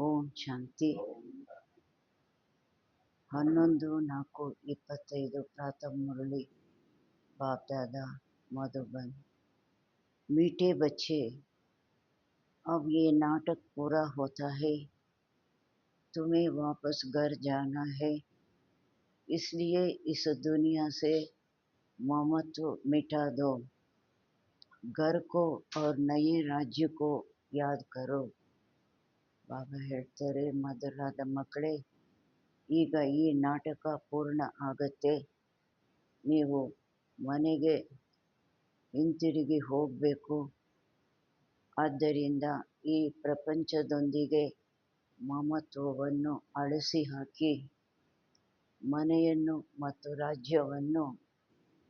ಓಂ ಶಾಂತಿ 11-4-25 प्रातः मुरली बाप दादा मधुबन। मीठे बच्चे, अब ये नाटक पूरा होता है, तुम्हें वापस घर जाना है। इसलिए इस दुनिया से ममत्व मिटा दो, घर को और नए राज्य को याद करो। ಬಾಬಾ ಹೇಳ್ತಾರೆ, ಮಧುರಾದ ಮಕ್ಕಳೇ, ಈಗ ಈ ನಾಟಕ ಪೂರ್ಣ ಆಗತ್ತೆ, ನೀವು ಮನೆಗೆ ಹಿಂತಿರುಗಿ ಹೋಗಬೇಕು. ಆದ್ದರಿಂದ ಈ ಪ್ರಪಂಚದೊಂದಿಗೆ ಮಮತ್ವವನ್ನು ಅಳಿಸಿ ಹಾಕಿ, ಮನೆಯನ್ನು ಮತ್ತು ರಾಜ್ಯವನ್ನು,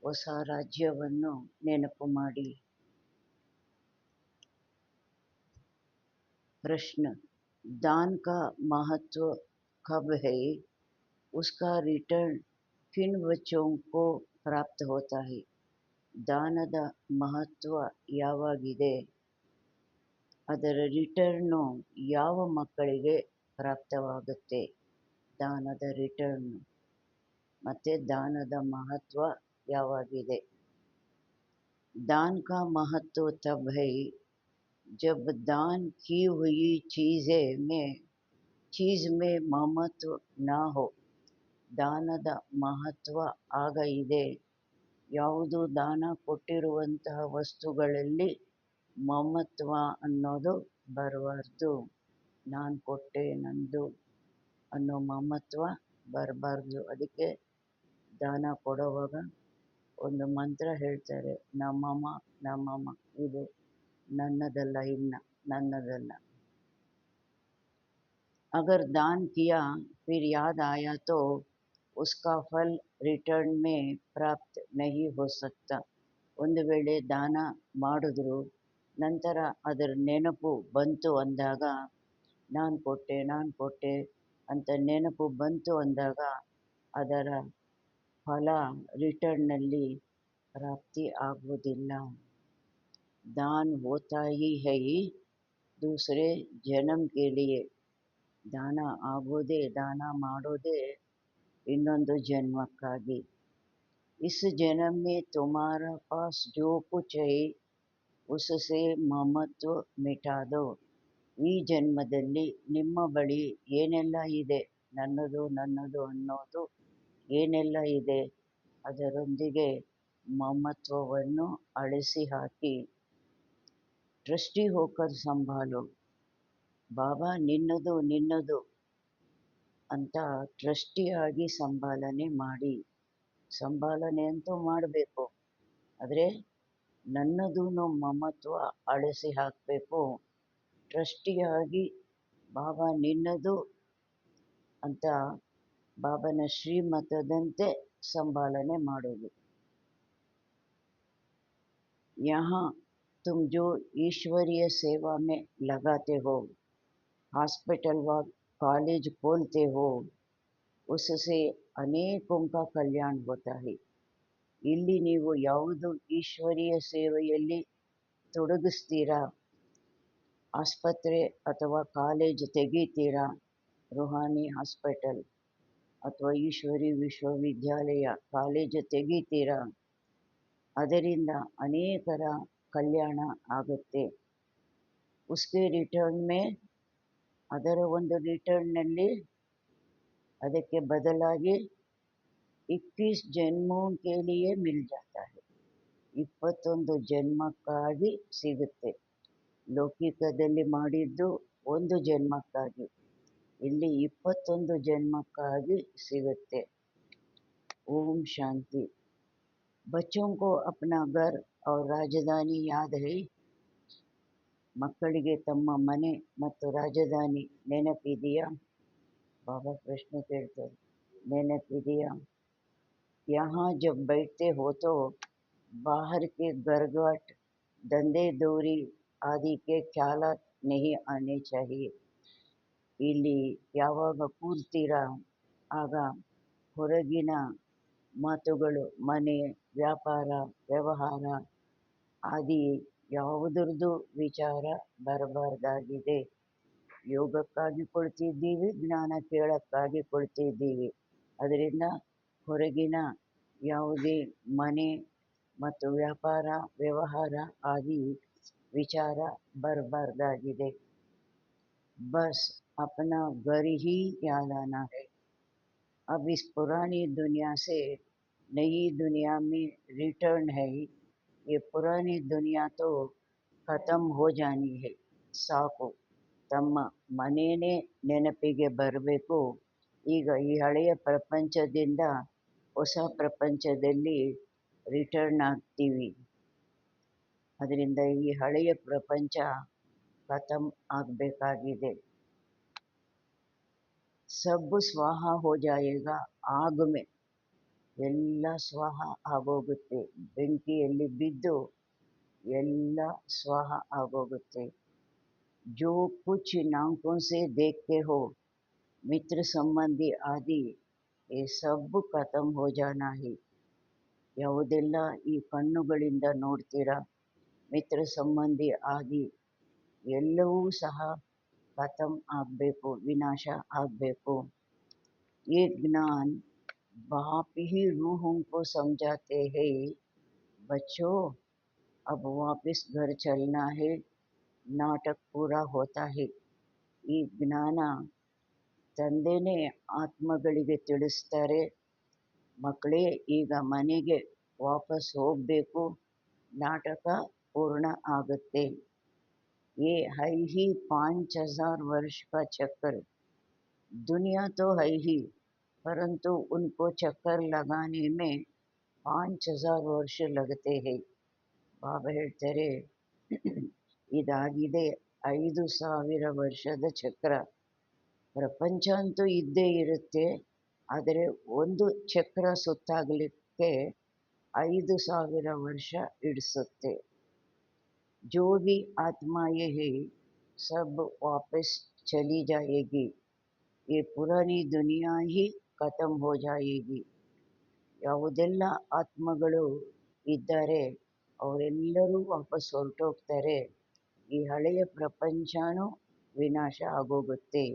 ಹೊಸ ರಾಜ್ಯವನ್ನು ನೆನಪು ಮಾಡಿ. प्रश्न, दान का महत्व कब है? उसका रिटर्न किन बच्चों को प्राप्त होता है? ದಾನದ ಮಹತ್ವ ಯಾವಾಗಿದೆ? ಅದರ ರಿಟರ್ನು ಯಾವ ಮಕ್ಕಳಿಗೆ ಪ್ರಾಪ್ತವಾಗುತ್ತೆ? ದಾನದ ರಿಟರ್ನ್ ಮತ್ತೆ ದಾನದ ಮಹತ್ವ ಯಾವಾಗಿದೆ? दान का महत्व तब है जब दान की हुई चीज में ममत्व ना हो. ದಾನದ ಮಹತ್ವ ಆಗ ಇದೆ ಯಾವುದು ದಾನ ಕೊಟ್ಟಿರುವಂತಹ ವಸ್ತುಗಳಲ್ಲಿ ಮಮತ್ವ ಅನ್ನೋದು ಬರಬಾರ್ದು. ನಾನು ಕೊಟ್ಟೆ, ನಂದು ಅನ್ನೋ ಮಮತ್ವ ಬರಬಾರ್ದು. ಅದಕ್ಕೆ ದಾನ ಕೊಡುವಾಗ ಒಂದು ಮಂತ್ರ ಹೇಳ್ತಾರೆ, ನಮಮ ನಮಮ, ಇದು ನನ್ನದಲ್ಲ, ಇನ್ನ ನನ್ನದಲ್ಲ. अगर दान किया फिर याद आया तो उसका फल रिटर्न में प्राप्त नहीं हो सकता. ಒಂದು ವೇಳೆ ದಾನ ಮಾಡಿದ್ರು ನಂತರ ಅದರ ನೆನಪು ಬಂತು ಅಂದಾಗ, ನಾನು ಕೊಟ್ಟೆ ಅಂತ ನೆನಪು ಬಂತು ಅಂದಾಗ ಅದರ ಫಲ ರಿಟರ್ನ್ನಲ್ಲಿ ಪ್ರಾಪ್ತಿ ಆಗುವುದಿಲ್ಲ. दान होता ही है दूसरे जन्म के लिए. ದಾನ ಆಗೋದೇ, ದಾನ ಮಾಡೋದೇ ಇನ್ನೊಂದು ಜನ್ಮಕ್ಕಾಗಿ. इस जन्म में तुम्हारा पास जो कुछ है उससे ಮಮತ್ವ ಮಿಟಾ ದೋ. ಈ ಜನ್ಮದಲ್ಲಿ ನಿಮ್ಮ ಬಳಿ ಏನೆಲ್ಲ ಇದೆ, ನನ್ನದು ಅನ್ನೋದು ಏನೆಲ್ಲ ಇದೆ, ಅದರೊಂದಿಗೆ ಮಮತ್ವವನ್ನು ಅಳಿಸಿ ಹಾಕಿ. ಟ್ರಸ್ಟಿ ಹೋಕರ್ ಸಂಭಾಲೋ. ಬಾಬಾ ನಿನ್ನದು ಅಂತ ಟ್ರಸ್ಟಿಯಾಗಿ ಸಂಭಾಲನೆ ಮಾಡಿ. ಸಂಭಾಲನೆ ಅಂತೂ ಮಾಡಬೇಕು, ಆದರೆ ನನ್ನದು ಮಮತ್ವ ಅಳಿಸಿ ಹಾಕಬೇಕು. ಟ್ರಸ್ಟಿಯಾಗಿ ಬಾಬಾ ನಿನ್ನದು ಅಂತ ಬಾಬನ ಶ್ರೀಮತದಂತೆ ಸಂಭಾಲನೆ ಮಾಡೋದು. यहाँ तुम जो ईश्वरीय सेवा में लगाते हो, हॉस्पिटल व कॉलेज खोलते हो, उससे अनेकों का कल्याण होता है. ಇಲ್ಲಿ ನೀವು ಯಾವುದು ಈಶ್ವರೀಯ ಸೇವೆಯಲ್ಲಿ ತೊಡಗಿಸ್ತೀರಾ, ಆಸ್ಪತ್ರೆ ಅಥವಾ ಕಾಲೇಜ್ ತೆಗಿತೀರಾ, ರುಹಾನಿ ಹಾಸ್ಪಿಟಲ್ ಅಥವಾ ಈಶ್ವರಿ ವಿಶ್ವವಿದ್ಯಾಲಯ ಕಾಲೇಜು ತೆಗಿತೀರಾ, ಅದರಿಂದ ಅನೇಕರ ಕಲ್ಯಾಣ ಆಗುತ್ತೆ. ಉಸ್ಕೆ ರಿಟರ್ನ್ ಮೇ, ಅದರ ಒಂದು ರಿಟರ್ನ್ನಲ್ಲಿ ಅದಕ್ಕೆ ಬದಲಾಗಿ 21 ಜನ್ಮೋं के लिए मिल जाता है. 21 ಜನ್ಮಕ್ಕಾಗಿ ಸಿಗುತ್ತೆ. ಲೌಕಿಕದಲ್ಲಿ ಮಾಡಿದ್ದು ಒಂದು ಜನ್ಮಕ್ಕಾಗಿ, ಇಲ್ಲಿ 21 ಜನ್ಮಕ್ಕಾಗಿ ಸಿಗುತ್ತೆ. ಓಂ ಶಾಂತಿ. बच्चों को अपना घर और राजधानी याद है? ಮಕ್ಕಳಿಗೆ ತಮ್ಮ ಮನೆ ಮತ್ತು ರಾಜಧಾನಿ ನೆನಪಿದೆಯಾ? ಬಾಬಾ ಪ್ರಶ್ನೆ ಕೇಳ್ತಾರೆ, ನೆನಪಿದೆಯಾ? यहाँ जब बैठते हो तो बाहर के गरगट, धंधे दौरी आदि के ख्यालात नहीं आने चाहिए. ಇಲ್ಲಿ ಯಾವಾಗ ಕೂರ್ತೀರಾ ಆಗ ಹೊರಗಿನ ಮಾತುಗಳು, ಮನೆ, ವ್ಯಾಪಾರ, ವ್ಯವಹಾರ ಆದಿ ಯಾವುದರದ್ದು ವಿಚಾರ ಬರಬಾರ್ದಾಗಿದೆ. ಯೋಗಕ್ಕಾಗಿ ಕೊಡ್ತಿದ್ದೀವಿ, ಜ್ಞಾನ ಕೇಳೋಕ್ಕಾಗಿ ಕೊಡ್ತಿದ್ದೀವಿ. ಅದರಿಂದ ಹೊರಗಿನ ಯಾವುದೇ ಮನೆ ಮತ್ತು ವ್ಯಾಪಾರ ವ್ಯವಹಾರ ಆದಿ विचार बरबारदाಗಿದೆ. बस अपना घर ही याद आना है. अब इस पुरानी दुनिया से नई दुनिया में रिटर्न है. ये पुरानी दुनिया तो खत्म हो जानी है. ಸಾಕು, ತಮ್ಮ ಮನೇನೆ ನೆನಪಿಗೆ ಬರಬೇಕು. ಈಗ ಈ ಹಳೆಯ ಪ್ರಪಂಚದಿಂದ ಹೊಸ ಪ್ರಪಂಚದಲ್ಲಿ ರಿಟರ್ನ್ ಆಗ್ತೀವಿ. ಅದರಿಂದ ಈ ಹಳೆಯ ಪ್ರಪಂಚ ಖತಮ್ ಆಗಬೇಕಾಗಿದೆ. ಸಬ್ ಸ್ವಾಹ ಹೋ ಜಾಯೇಗಾ ಆಗ್ ಮೇ, ಎಲ್ಲ ಸ್ವಾಹ ಆಗೋಗುತ್ತೆ. ಬೆಂಕಿಯಲ್ಲಿ ಬಿದ್ದು ಎಲ್ಲ ಸ್ವಾಹ ಆಗೋಗುತ್ತೆ. ಜೋ ಕುಚ್ ನಾಂಕೋಂ ಸೆ ದೇಖ್ತೆ ಹೋ ಮಿತ್ರ ಸಂಬಂಧಿ ಆದಿ ये सब ಖತಮ್ ಹೋ ಜಾನಾ ಹೈ. ಯಾವುದೆಲ್ಲ ಈ ಕಣ್ಣುಗಳಿಂದ ನೋಡ್ತೀರಾ, ಮಿತ್ರ ಸಂಬಂಧಿ ಆದಿ ಎಲ್ಲವೂ ಸಹ ಖತಮ್ ಆಗಬೇಕು, ವಿನಾಶ ಆಗಬೇಕು. ये ज्ञान बाप ही रूहों को समझाते हैं, बच्चों अब वापस घर चलना है, नाटक पूरा होता है. ಈ ಜ್ಞಾನ ತಂದೆನೇ ಆತ್ಮಗಳಿಗೆ ತಿಳಿಸ್ತಾರೆ, ಮಕ್ಕಳೇ ಈಗ ಮನೆಗೆ ವಾಪಸ್ ಹೋಗಬೇಕು, ನಾಟಕ ಪೂರ್ಣ ಆಗುತ್ತೆ. ये है ही 5000 वर्ष का चक्कर. दुनिया तो है ही, परंतु उनको चक्कर लगाने में 5000 ವರ್ಷ लगते हैं. ಬಾಬಾ ಹೇಳ್ತಾರೆ, ಇದಾಗಿದೆ 5000 ವರ್ಷದ ಚಕ್ರ. ಪ್ರಪಂಚ ಅಂತೂ ಇದ್ದೇ ಇರುತ್ತೆ, ಆದರೆ ಒಂದು ಚಕ್ರ ಸುತ್ತಾಗಲಿಕ್ಕೆ 5000 ವರ್ಷ ಹಿಡಿಸುತ್ತೆ. जो भी आत्माएं हैं सब वापस चली जाएगी. ये पुरानी दुनिया ही खत्म हो जाएगी. ಯಾವುದೆಲ್ಲ ಆತ್ಮಗಳು ಇದ್ದಾರೆ ಅವರೆಲ್ಲರೂ ವಾಪಸ್ ಹೊರಟೋಗ್ತಾರೆ. ಈ ಹಳೆಯ ಪ್ರಪಂಚನೂ ವಿನಾಶ ಆಗೋಗುತ್ತೆ.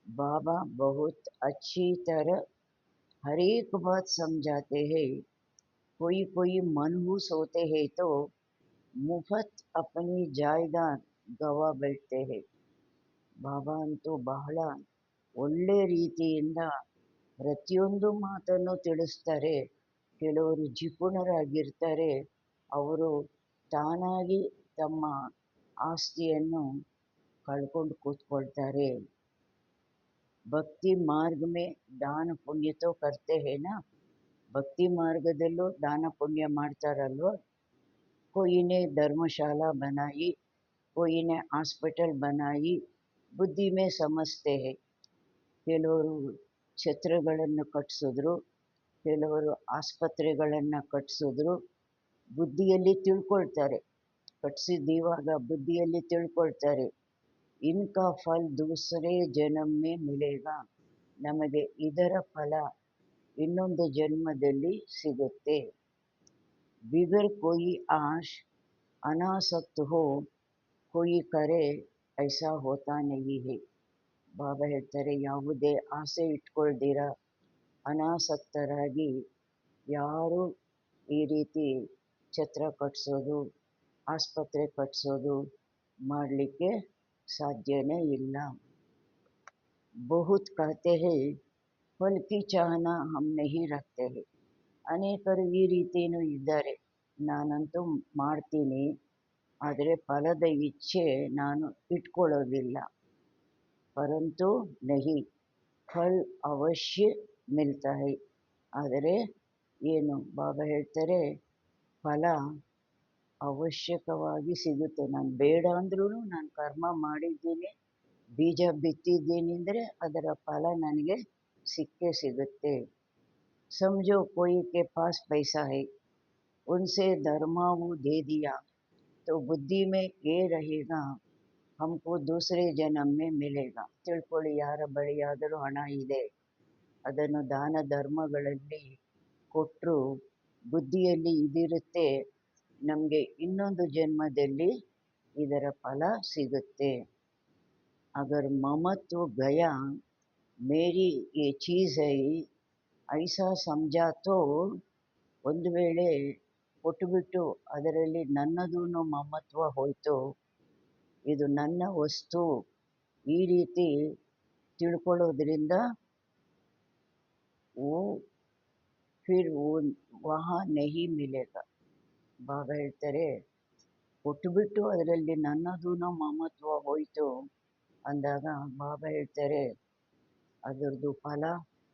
बाबा बहुत अच्छी तरह हर एक बात समझाते हैं. कोई कोई मनहूस होते हैं तो मुफ्त अपनी जायदाद गवा बैठते हैं. ಬಾಬಾ ಅಂತೂ ಬಹಳ ಒಳ್ಳೆ ರೀತಿಯಿಂದ ಪ್ರತಿಯೊಂದು ಮಾತನ್ನು ತಿಳಿಸ್ತಾರೆ. ಕೆಲವರು ಜಿಪುಣರಾಗಿರ್ತಾರೆ, ಅವರು ತಾನಾಗಿ ತಮ್ಮ ಆಸ್ತಿಯನ್ನು ಕಳ್ಕೊಂಡು ಕೂತ್ಕೊಳ್ತಾರೆ. ಭಕ್ತಿ ಮಾರ್ಗ ಮೇ ದಾನ ಪುಣ್ಯ ತೋ ಕರ್ತೆ ಹೇನಾ, ಭಕ್ತಿ ಮಾರ್ಗದಲ್ಲೂ ದಾನ ಪುಣ್ಯ ಮಾಡ್ತಾರಲ್ವ. कोई ने धर्मशाला बनाई, कोई ने हॉस्पिटल बनाई, ಬುದ್ಧಿ ಮೇ ಸಮಜ್ತೆ ಹೈ. ಕೆಲವರು ಛತ್ರಗಳನ್ನು ಕಟ್ಟಿಸಿದ್ರು, ಕೆಲವರು ಆಸ್ಪತ್ರೆಗಳನ್ನು ಕಟ್ಟಿಸಿದ್ರು. ಬುದ್ಧಿಯಲ್ಲಿ ತಿಳ್ಕೊಳ್ತಾರೆ, ಕಟ್ಟಿಸಿದ್ದೀವಾಗ ಬುದ್ಧಿಯಲ್ಲಿ ತಿಳ್ಕೊಳ್ತಾರೆ, ಇನ್ಕಾ ಫಲ್ ದೂಸರೇ ಜನ್ಮ ಮೇ ಮಿಲೇಗಾ, ನಮಗೆ ಇದರ ಫಲ ಇನ್ನೊಂದು ಜನ್ಮದಲ್ಲಿ ಸಿಗುತ್ತೆ. बिगर कोई आश अनासक्त हो कोई करे ऐसा होता नहीं है. ಬಾಬಾ ಹೇಳ್ತಾರೆ, ಯಾವುದೇ ಆಸೆ ಇಟ್ಕೊಳ್ದಿರ ಅನಾಸಕ್ತರಾಗಿ ಯಾರು ಈ ರೀತಿ ಛತ್ರ ಕಟ್ಟಿಸೋದು, ಆಸ್ಪತ್ರೆ ಕಟ್ಟಿಸೋದು ಮಾಡಲಿಕ್ಕೆ ಸಾಧ್ಯನೇ ಇಲ್ಲ. ಬಹುತ್ ಕಹತೆ ಹೈ ಫಲ್ ಕಿ ಚಾಹನಾ ಹಮ್ ನಹೀ ರಖತೆ ಹೈ. ಅನೇಕರು ಈ ರೀತಿಯೂ ಇದ್ದಾರೆ, ನಾನಂತೂ ಮಾಡ್ತೀನಿ, ಆದರೆ ಫಲದ ಇಚ್ಛೆ ನಾನು ಇಟ್ಕೊಳ್ಳೋದಿಲ್ಲ. ಪರಂತು ನಹಿ ಫಲ್ ಅವಶ್ಯ ಮಿಲ್ತಾ ಹೈ. ಆದರೆ ಏನು ಬಾಬಾ ಹೇಳ್ತಾರೆ, ಫಲ ಅವಶ್ಯಕವಾಗಿ ಸಿಗುತ್ತೆ. ನಾನು ಬೇಡ ಅಂದ್ರೂ ನಾನು ಕರ್ಮ ಮಾಡಿದ್ದೀನಿ, ಬೀಜ ಬಿತ್ತಿದ್ದೀನಿ ಅಂದರೆ ಅದರ ಫಲ ನನಗೆ ಸಿಕ್ಕೇ ಸಿಗುತ್ತೆ. समझो कोई के पास पैसा है, उनसे धर्मावू दे दिया तो बुद्धि में ये रहेगा हमको दूसरे जन्म में मिलेगा. ತಿಳ್ಕೊಳ್ಳಿ, ಯಾರ ಬಳಿಯಾದರೂ ಹಣ ಇದೆ, ಅದನ್ನು ದಾನ ಧರ್ಮಗಳಲ್ಲಿ ಕೊಟ್ಟರು ಬುದ್ಧಿಯಲ್ಲಿ ಇದಿರುತ್ತೆ, ನಮಗೆ ಇನ್ನೊಂದು ಜನ್ಮದಲ್ಲಿ ಇದರ ಫಲ ಸಿಗುತ್ತೆ. अगर ममत्व गया मेरी ये चीज़ है ऐसा समझा तो ಒಂದು ವೇಳೆ ಕೊಟ್ಟುಬಿಟ್ಟು ಅದರಲ್ಲಿ ನನ್ನದೂ ಮಮತ್ವ ಹೋಯಿತು, ಇದು ನನ್ನ ವಸ್ತು ಈ ರೀತಿ ತಿಳ್ಕೊಳ್ಳೋದ್ರಿಂದ वो फिर वो वहाँ नहीं मिलेगा. ಬಾಬಾ ಹೇಳ್ತಾರೆ, ಕೊಟ್ಟುಬಿಟ್ಟು ಅದರಲ್ಲಿ ನನ್ನದೂ ಮಮತ್ವ ಹೋಯಿತು ಅಂದಾಗ ಬಾಬಾ ಹೇಳ್ತಾರೆ ಅದರದ್ದು ಫಲ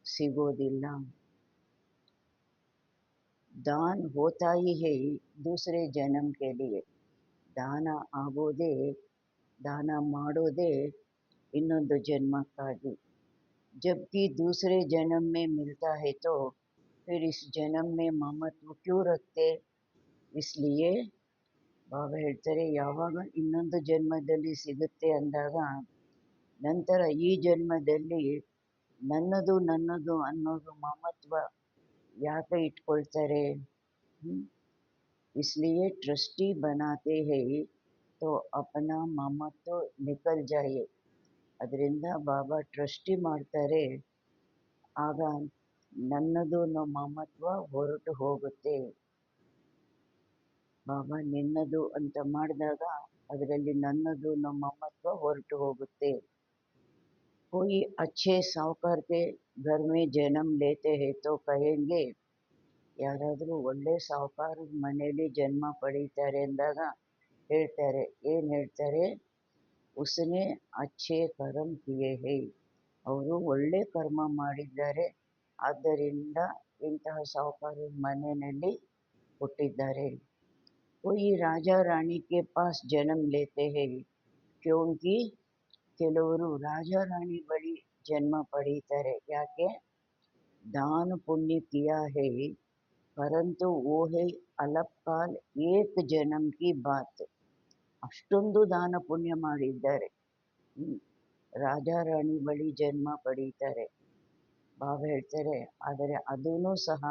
ಸಿಗೋದಿಲ್ಲ. दान होता ही है दूसरे जन्म के लिए. ದಾನ ಆಗೋದೇ, ದಾನ ಮಾಡೋದೇ ಇನ್ನೊಂದು ಜನ್ಮಕ್ಕಾಗಿ. जबकि दूसरे जन्म में मिलता है तो फिर इस जन्म में ममत्व क्यों रखते. इसलिए ಬಾಬಾ ಹೇಳ್ತಾರೆ ಯಾವಾಗ ಇನ್ನೊಂದು ಜನ್ಮದಲ್ಲಿ ಸಿಗುತ್ತೆ ಅಂದಾಗ ನಂತರ ಈ ಜನ್ಮದಲ್ಲಿ ನನ್ನದು ನನ್ನದು ಅನ್ನೋದು ಮಮತ್ವ ಯಾಕೆ ಇಟ್ಕೊಳ್ತಾರೆ. इसलिए ट्रस्टी बनाते हैं तो अपना ममत्व निकल जाए. ಅದರಿಂದ ಬಾಬಾ ಟ್ರಸ್ಟಿ ಮಾಡ್ತಾರೆ, ಆಗ ನನ್ನದು ಮಮತ್ವ ಹೊರಟು ಹೋಗುತ್ತೆ. ಬಾಬಾ ನಿನ್ನದು ಅಂತ ಮಾಡಿದಾಗ ಅದರಲ್ಲಿ ನನ್ನದು ಮಮತ್ವ ಹೊರಟು ಹೋಗುತ್ತೆ. कोई अच्छे साहूकार के घर में जन्म लेते हैं तो कहेंगे, ಯಾರಾದರೂ ಒಳ್ಳೆ ಸಾಹುಕಾರ ಮನೆಯಲ್ಲಿ ಜನ್ಮ ಪಡೀತಾರೆ ಅಂದಾಗ ಹೇಳ್ತಾರೆ, ಏನು ಹೇಳ್ತಾರೆ, ಉಸ್ನೆ ಅಚ್ಚೆ ಕರ್ಮ ಕಿಯೇ ಹೈ, ಅವರು ಒಳ್ಳೆ ಕರ್ಮ ಮಾಡಿದ್ದಾರೆ ಆದ್ದರಿಂದ ಇಂತಹ ಸಾಹುಕಾರ ಮನೆಯಲ್ಲಿ ಹುಟ್ಟಿದ್ದಾರೆ. कोई राजा रानी के पास जन्म लेते हैं क्योंकि ಕೆಲವರು ರಾಜ ರಾಣಿ ಬಳಿ ಜನ್ಮ ಪಡೀತಾರೆ ಯಾಕೆ, दान पुण्य किया है परंतु वो है अल्पकाल एक जन्म की बात. ಅಷ್ಟೊಂದು ದಾನ ಪುಣ್ಯ ಮಾಡಿದ್ದಾರೆ, ರಾಜ ರಾಣಿ ಬಳಿ ಜನ್ಮ ಪಡೀತಾರೆ. ಬಾಬಾ ಹೇಳ್ತಾರೆ ಆದರೆ ಅದೂ ಸಹ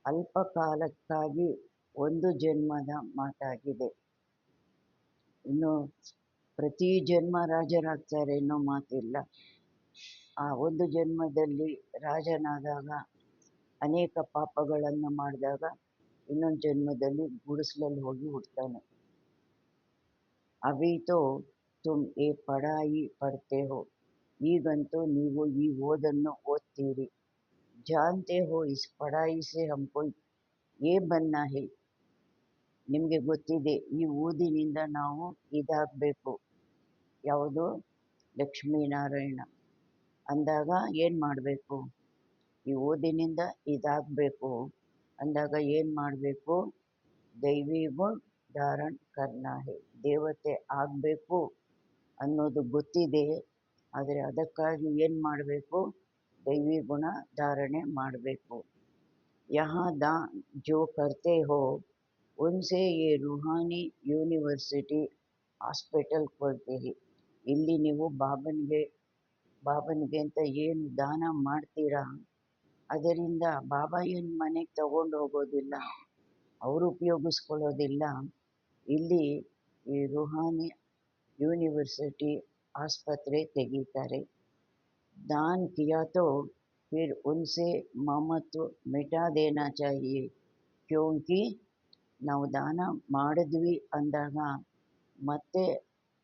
ಅಲ್ಪ ಕಾಲಕ್ಕಾಗಿ ಒಂದು ಜನ್ಮದ ಮಾತಾಗಿದೆ. ಇನ್ನು ಪ್ರತಿ ಜನ್ಮ ರಾಜರಾಗ್ತಾರೆ ಅನ್ನೋ ಮಾತಿಲ್ಲ. ಆ ಒಂದು ಜನ್ಮದಲ್ಲಿ ರಾಜನಾದಾಗ ಅನೇಕ ಪಾಪಗಳನ್ನು ಮಾಡಿದಾಗ ಇನ್ನೊಂದು ಜನ್ಮದಲ್ಲಿ ಗುಡಿಸಲಲ್ಲಿ ಹೋಗಿ ಹುಡ್ತಾನೆ. ಅಭಿ ತೋ ತುಮ್ ಏ ಪಢಾಯಿ ಪಡ್ತೆ ಹೋ, ಈಗಂತೂ ನೀವು ಈ ಓದನ್ನು ಓದ್ತೀರಿ. ಜಾನ್ತೆ ಹೋ ಇಸ್ ಪಢಾಯಿ ಸೆ ಹಮ್ಕೋ ಏ ಬನ್ನ ಹೇ, ನಿಮಗೆ ಗೊತ್ತಿದೆ ಈ ಓದಿನಿಂದ ನಾವು ಇದಾಗಬೇಕು, ಯಾವುದು ಲಕ್ಷ್ಮೀನಾರಾಯಣ ಅಂದಾಗ ಏನು ಮಾಡಬೇಕು, ಈ ಓದಿನಿಂದ ಇದಾಗಬೇಕು ಅಂದಾಗ ಏನು ಮಾಡಬೇಕು, ದೈವಿ ಗುಣ ಧಾರಣ ಕರ್ನಾ ಹೇ, ದೇವತೆ ಆಗಬೇಕು ಅನ್ನೋದು ಗೊತ್ತಿದೆ, ಆದರೆ ಅದಕ್ಕಾಗಿ ಏನು ಮಾಡಬೇಕು, ದೈವಿ ಗುಣ ಧಾರಣೆ ಮಾಡಬೇಕು. यहाँ दान जो करते हो उनसे ये रूहानी ಯೂನಿವರ್ಸಿಟಿ ಹಾಸ್ಪಿಟಲ್ ಕೊಡ್ತೆ ಹಿ. ಇಲ್ಲಿ ನೀವು ಬಾಬನಿಗೆ ಅಂತ ಏನು ದಾನ ಮಾಡ್ತೀರಾ ಅದರಿಂದ ಬಾಬಾ ಏನು ಮನೆಗೆ ತಗೊಂಡು ಹೋಗೋದಿಲ್ಲ, ಅವರು ಉಪಯೋಗಿಸ್ಕೊಳ್ಳೋದಿಲ್ಲ. ಇಲ್ಲಿ ಈ ರೂಹಾನಿ ಯೂನಿವರ್ಸಿಟಿ ಆಸ್ಪತ್ರೆ ತೆಗೀತಾರೆ. दान किया तो फिर उनसे ममत्व मिटा देना चाहिए क्योंकि ನಾವು ದಾನ ಮಾಡಿದ್ವಿ ಅಂದಾಗ ಮತ್ತೆ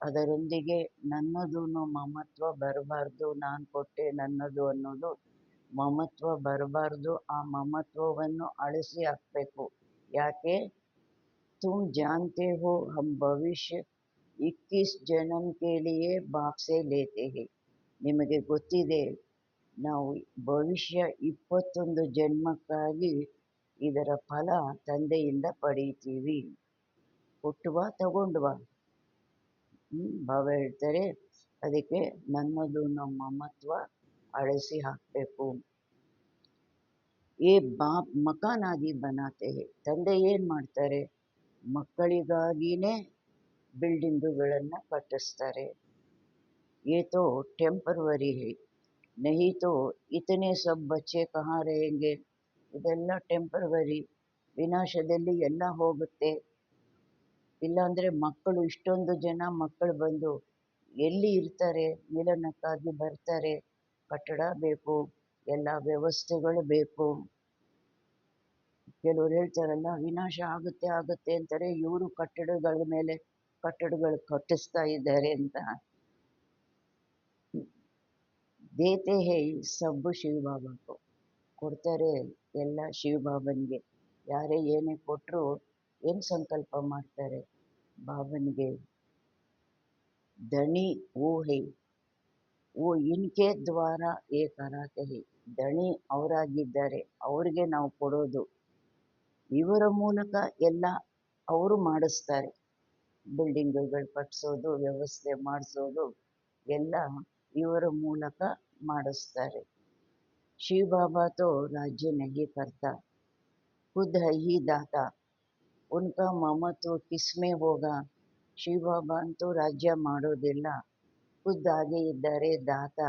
ಅದರೊಂದಿಗೆ ನನ್ನದು ಮಮತ್ವ ಬರಬಾರ್ದು, ನಾನು ಕೊಟ್ಟೆ ನನ್ನದು ಅನ್ನೋದು ಮಮತ್ವ ಬರಬಾರ್ದು. ಆ ಮಮತ್ವವನ್ನು ಅಳಿಸಿ ಹಾಕಬೇಕು. ಯಾಕೆ, ತುಮ್ ಜಾನ್ತೆ ಹೋ ಹಮ್ ಭವಿಷ್ಯ 21 ಜನ್ಮ ಕೆ ಲಿಯೇ ಬಾಪ್ ಸೆ ಲೇತೆ ಹೇ, ನಿಮಗೆ ಗೊತ್ತಿದೆ ನಾವು ಭವಿಷ್ಯ 21 ಜನ್ಮಕ್ಕಾಗಿ ಇದರ ಫಲ ತಂದೆಯಿಂದ ಪಡೀತೀವಿ. ಹುಟ್ಟುವ ತಗೊಂಡ್ವಾ, ಬಾಬಾ ಹೇಳ್ತಾರೆ ಅದಕ್ಕೆ ನನ್ನದು ನಮ್ಮ ಮಮತ್ವ ಅಳಿಸಿ ಹಾಕಬೇಕು. ಏ ಬಾಪ್ ಮಕಾನಾದಿ ಬನಾತೆ ಹೇ, ತಂದೆ ಏನು ಮಾಡ್ತಾರೆ, ಮಕ್ಕಳಿಗಾಗಿನೇ ಬಿಲ್ಡಿಂಗುಗಳನ್ನು ಕಟ್ಟಿಸ್ತಾರೆ. ये तो टेम्परवरी है, नहीं तो इतने सब बच्चे कहाँ रहेंगे. ಇದೆಲ್ಲ ಟೆಂಪರವರಿ, ವಿನಾಶದಲ್ಲಿ ಎಲ್ಲ ಹೋಗುತ್ತೆ. ಇಲ್ಲಾಂದರೆ ಮಕ್ಕಳು ಇಷ್ಟೊಂದು ಜನ ಮಕ್ಕಳು ಬಂದು ಎಲ್ಲಿ ಇರ್ತಾರೆ, ಮಿಲನಕ್ಕಾಗಿ ಬರ್ತಾರೆ, ಕಟ್ಟಡ ಬೇಕು, ಎಲ್ಲ ವ್ಯವಸ್ಥೆಗಳು ಬೇಕು. ಕೆಲವ್ರು ಹೇಳ್ತಾರಲ್ಲ ವಿನಾಶ ಆಗುತ್ತೆ ಆಗುತ್ತೆ ಅಂತಾರೆ, ಇವರು ಕಟ್ಟಡಗಳ ಮೇಲೆ ಕಟ್ಟಡಗಳು ಕಟ್ಟಿಸ್ತಾ ಇದ್ದಾರೆ ಅಂತ. ದೇತೆ ಹೇ ಸಬ್ಬು ಶಿವ ಬಾಬಾಕು, ಕೊಡ್ತಾರೆ ಎಲ್ಲ ಶಿವ ಬಾಬನಿಗೆ. ಯಾರೇ ಏನೇ ಕೊಟ್ಟರು ಏನು ಸಂಕಲ್ಪ ಮಾಡ್ತಾರೆ ಬಾಬನಿಗೆ. ದಣಿ ಓ ಹೇ, ಓ ಇನ್ಕೆ ದ್ವಾರ ಏ ಕರಾತೆ ಹೇ, ದಣಿ ಅವರಾಗಿದ್ದಾರೆ, ಅವ್ರಿಗೆ ನಾವು ಕೊಡೋದು. ಇವರ ಮೂಲಕ ಎಲ್ಲ ಅವರು ಮಾಡಿಸ್ತಾರೆ. ಬಿಲ್ಡಿಂಗುಗಳು ಕಟ್ಸೋದು, ವ್ಯವಸ್ಥೆ ಮಾಡಿಸೋದು ಎಲ್ಲ ಇವರ ಮೂಲಕ ಮಾಡಿಸ್ತಾರೆ. ಶಿವ ಬಾಬಾ ತೋ ರಾಜ್ಯ ನಹಿ ಕರ್ತಾ, ಖುದ್ ಹೈ ಹಿ ದಾತಾ, ಉನ್ಕಾ ಮಮತ್ವ ಕಿಸ್ಮೇ ಹೋಗಾ. ಶಿವ ಬಾಬಾ ಅಂತೂ ರಾಜ್ಯ ಮಾಡೋದಿಲ್ಲ, ಖುದ್ದಾಗೆ ಇದ್ದಾರೆ ದಾತ.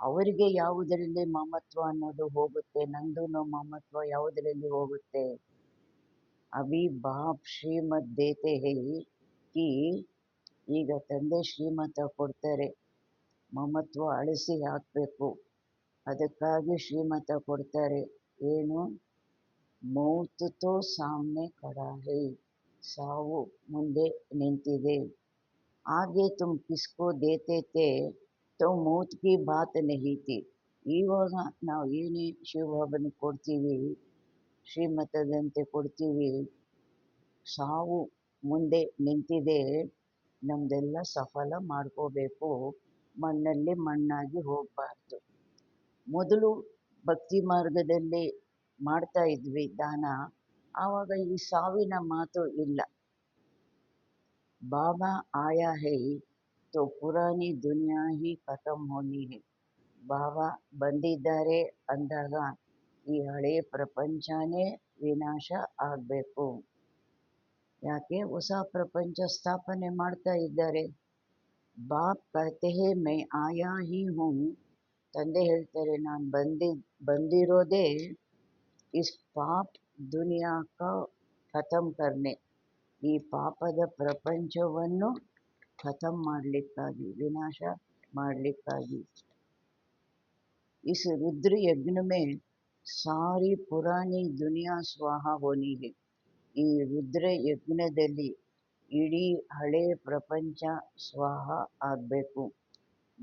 ಅವರಿಗೆ ಯಾವುದರಲ್ಲಿ ಮಮತ್ವ ಅನ್ನೋದು ಹೋಗುತ್ತೆ, ನಂದು ಮಮತ್ವ ಯಾವುದರಲ್ಲಿ ಹೋಗುತ್ತೆ. ಅಭಿ ಬಾಪ್ ಶ್ರೀಮತ್ ದೇತೆ ಹೇ ಕಿ, ಈಗ ತಂದೆ ಶ್ರೀಮತ ಕೊಡ್ತಾರೆ, ಮಮತ್ವ ಅಳಿಸಿ ಹಾಕಬೇಕು, ಅದಕ್ಕಾಗಿ ಶ್ರೀಮತ ಕೊಡ್ತಾರೆ. ಏನು? ಮೌತ್ ತೋ ಸಾಮ್ನೆ ಖಡಾ ಹೈ, ಸಾವು ಮುಂದೆ ನಿಂತಿದೆ. ಆಗೆ ತುಮ್ ಕಿಸ್ಕೋ ದೇತೆ ಥೇ ತೋ ಮೌತ್ ಕಿ ಬಾತ್ ನಹಿ ಥಿ. ಇವಾಗ ನಾವು ಏನೇ ಶಿವಬಾಬನಿಗೆ ಕೊಡ್ತೀವಿ, ಶ್ರೀಮತದಂತೆ ಕೊಡ್ತೀವಿ, ಸಾವು ಮುಂದೆ ನಿಂತಿದೆ, ನಮ್ದೆಲ್ಲ ಸಫಲ ಮಾಡ್ಕೋಬೇಕು, ಮಣ್ಣಲ್ಲಿ ಮಣ್ಣಾಗಿ ಹೋಗಬಾರ್ದು. ಮೊದಲು ಭಕ್ತಿ ಮಾರ್ಗದಲ್ಲಿ ಮಾಡ್ತಾ ಇದ್ವಿ ದಾನ, ಆವಾಗ ಈ ಸಾವಿನ ಮಾತು ಇಲ್ಲ. ಬಾಬಾ ಆಯಾ ಹೈ ತೋ ಪುರಾನಿ ದುನಿಯಾ ಹಿ ಖತಮ್ ಹೋನಿ ಹೈ. ಬಾಬಾ ಬಂದಿದ್ದಾರೆ ಅಂದಾಗ ಈ ಹಳೆಯ ಪ್ರಪಂಚನೇ ವಿನಾಶ ಆಗಬೇಕು. ಯಾಕೆ? ಹೊಸ ಪ್ರಪಂಚ ಸ್ಥಾಪನೆ ಮಾಡ್ತಾ ಇದ್ದಾರೆ. ಬಾಪ್ ಕಹತೆ ಹೇ ಮೈ ಆಯಾ ಹಿ ಹೂಂ, ತಂದೆ ಹೇಳ್ತಾರೆ ನಾನು ಬಂದಿರೋದೇ ಇಸ್ ಪಾಪ್ ದುನಿಯಾ ಕಾ ಖತಮ್ ಕರ್ನೆ, ಈ ಪಾಪದ ಪ್ರಪಂಚವನ್ನು ಖತಮ್ ಮಾಡಲಿಕ್ಕಾಗಿ, ವಿನಾಶ ಮಾಡಲಿಕ್ಕಾಗಿ. ಇಸ್ ರುದ್ರ ಯಜ್ಞ ಮೇ ಸಾರಿ ಪುರಾನಿ ದುನಿಯಾ ಸ್ವಾಹ ಹೋನಿ ಹೈ. ಈ ರುದ್ರ ಯಜ್ಞದಲ್ಲಿ ಇಡೀ ಹಳೆ ಪ್ರಪಂಚ ಸ್ವಾಹ ಆಗಬೇಕು.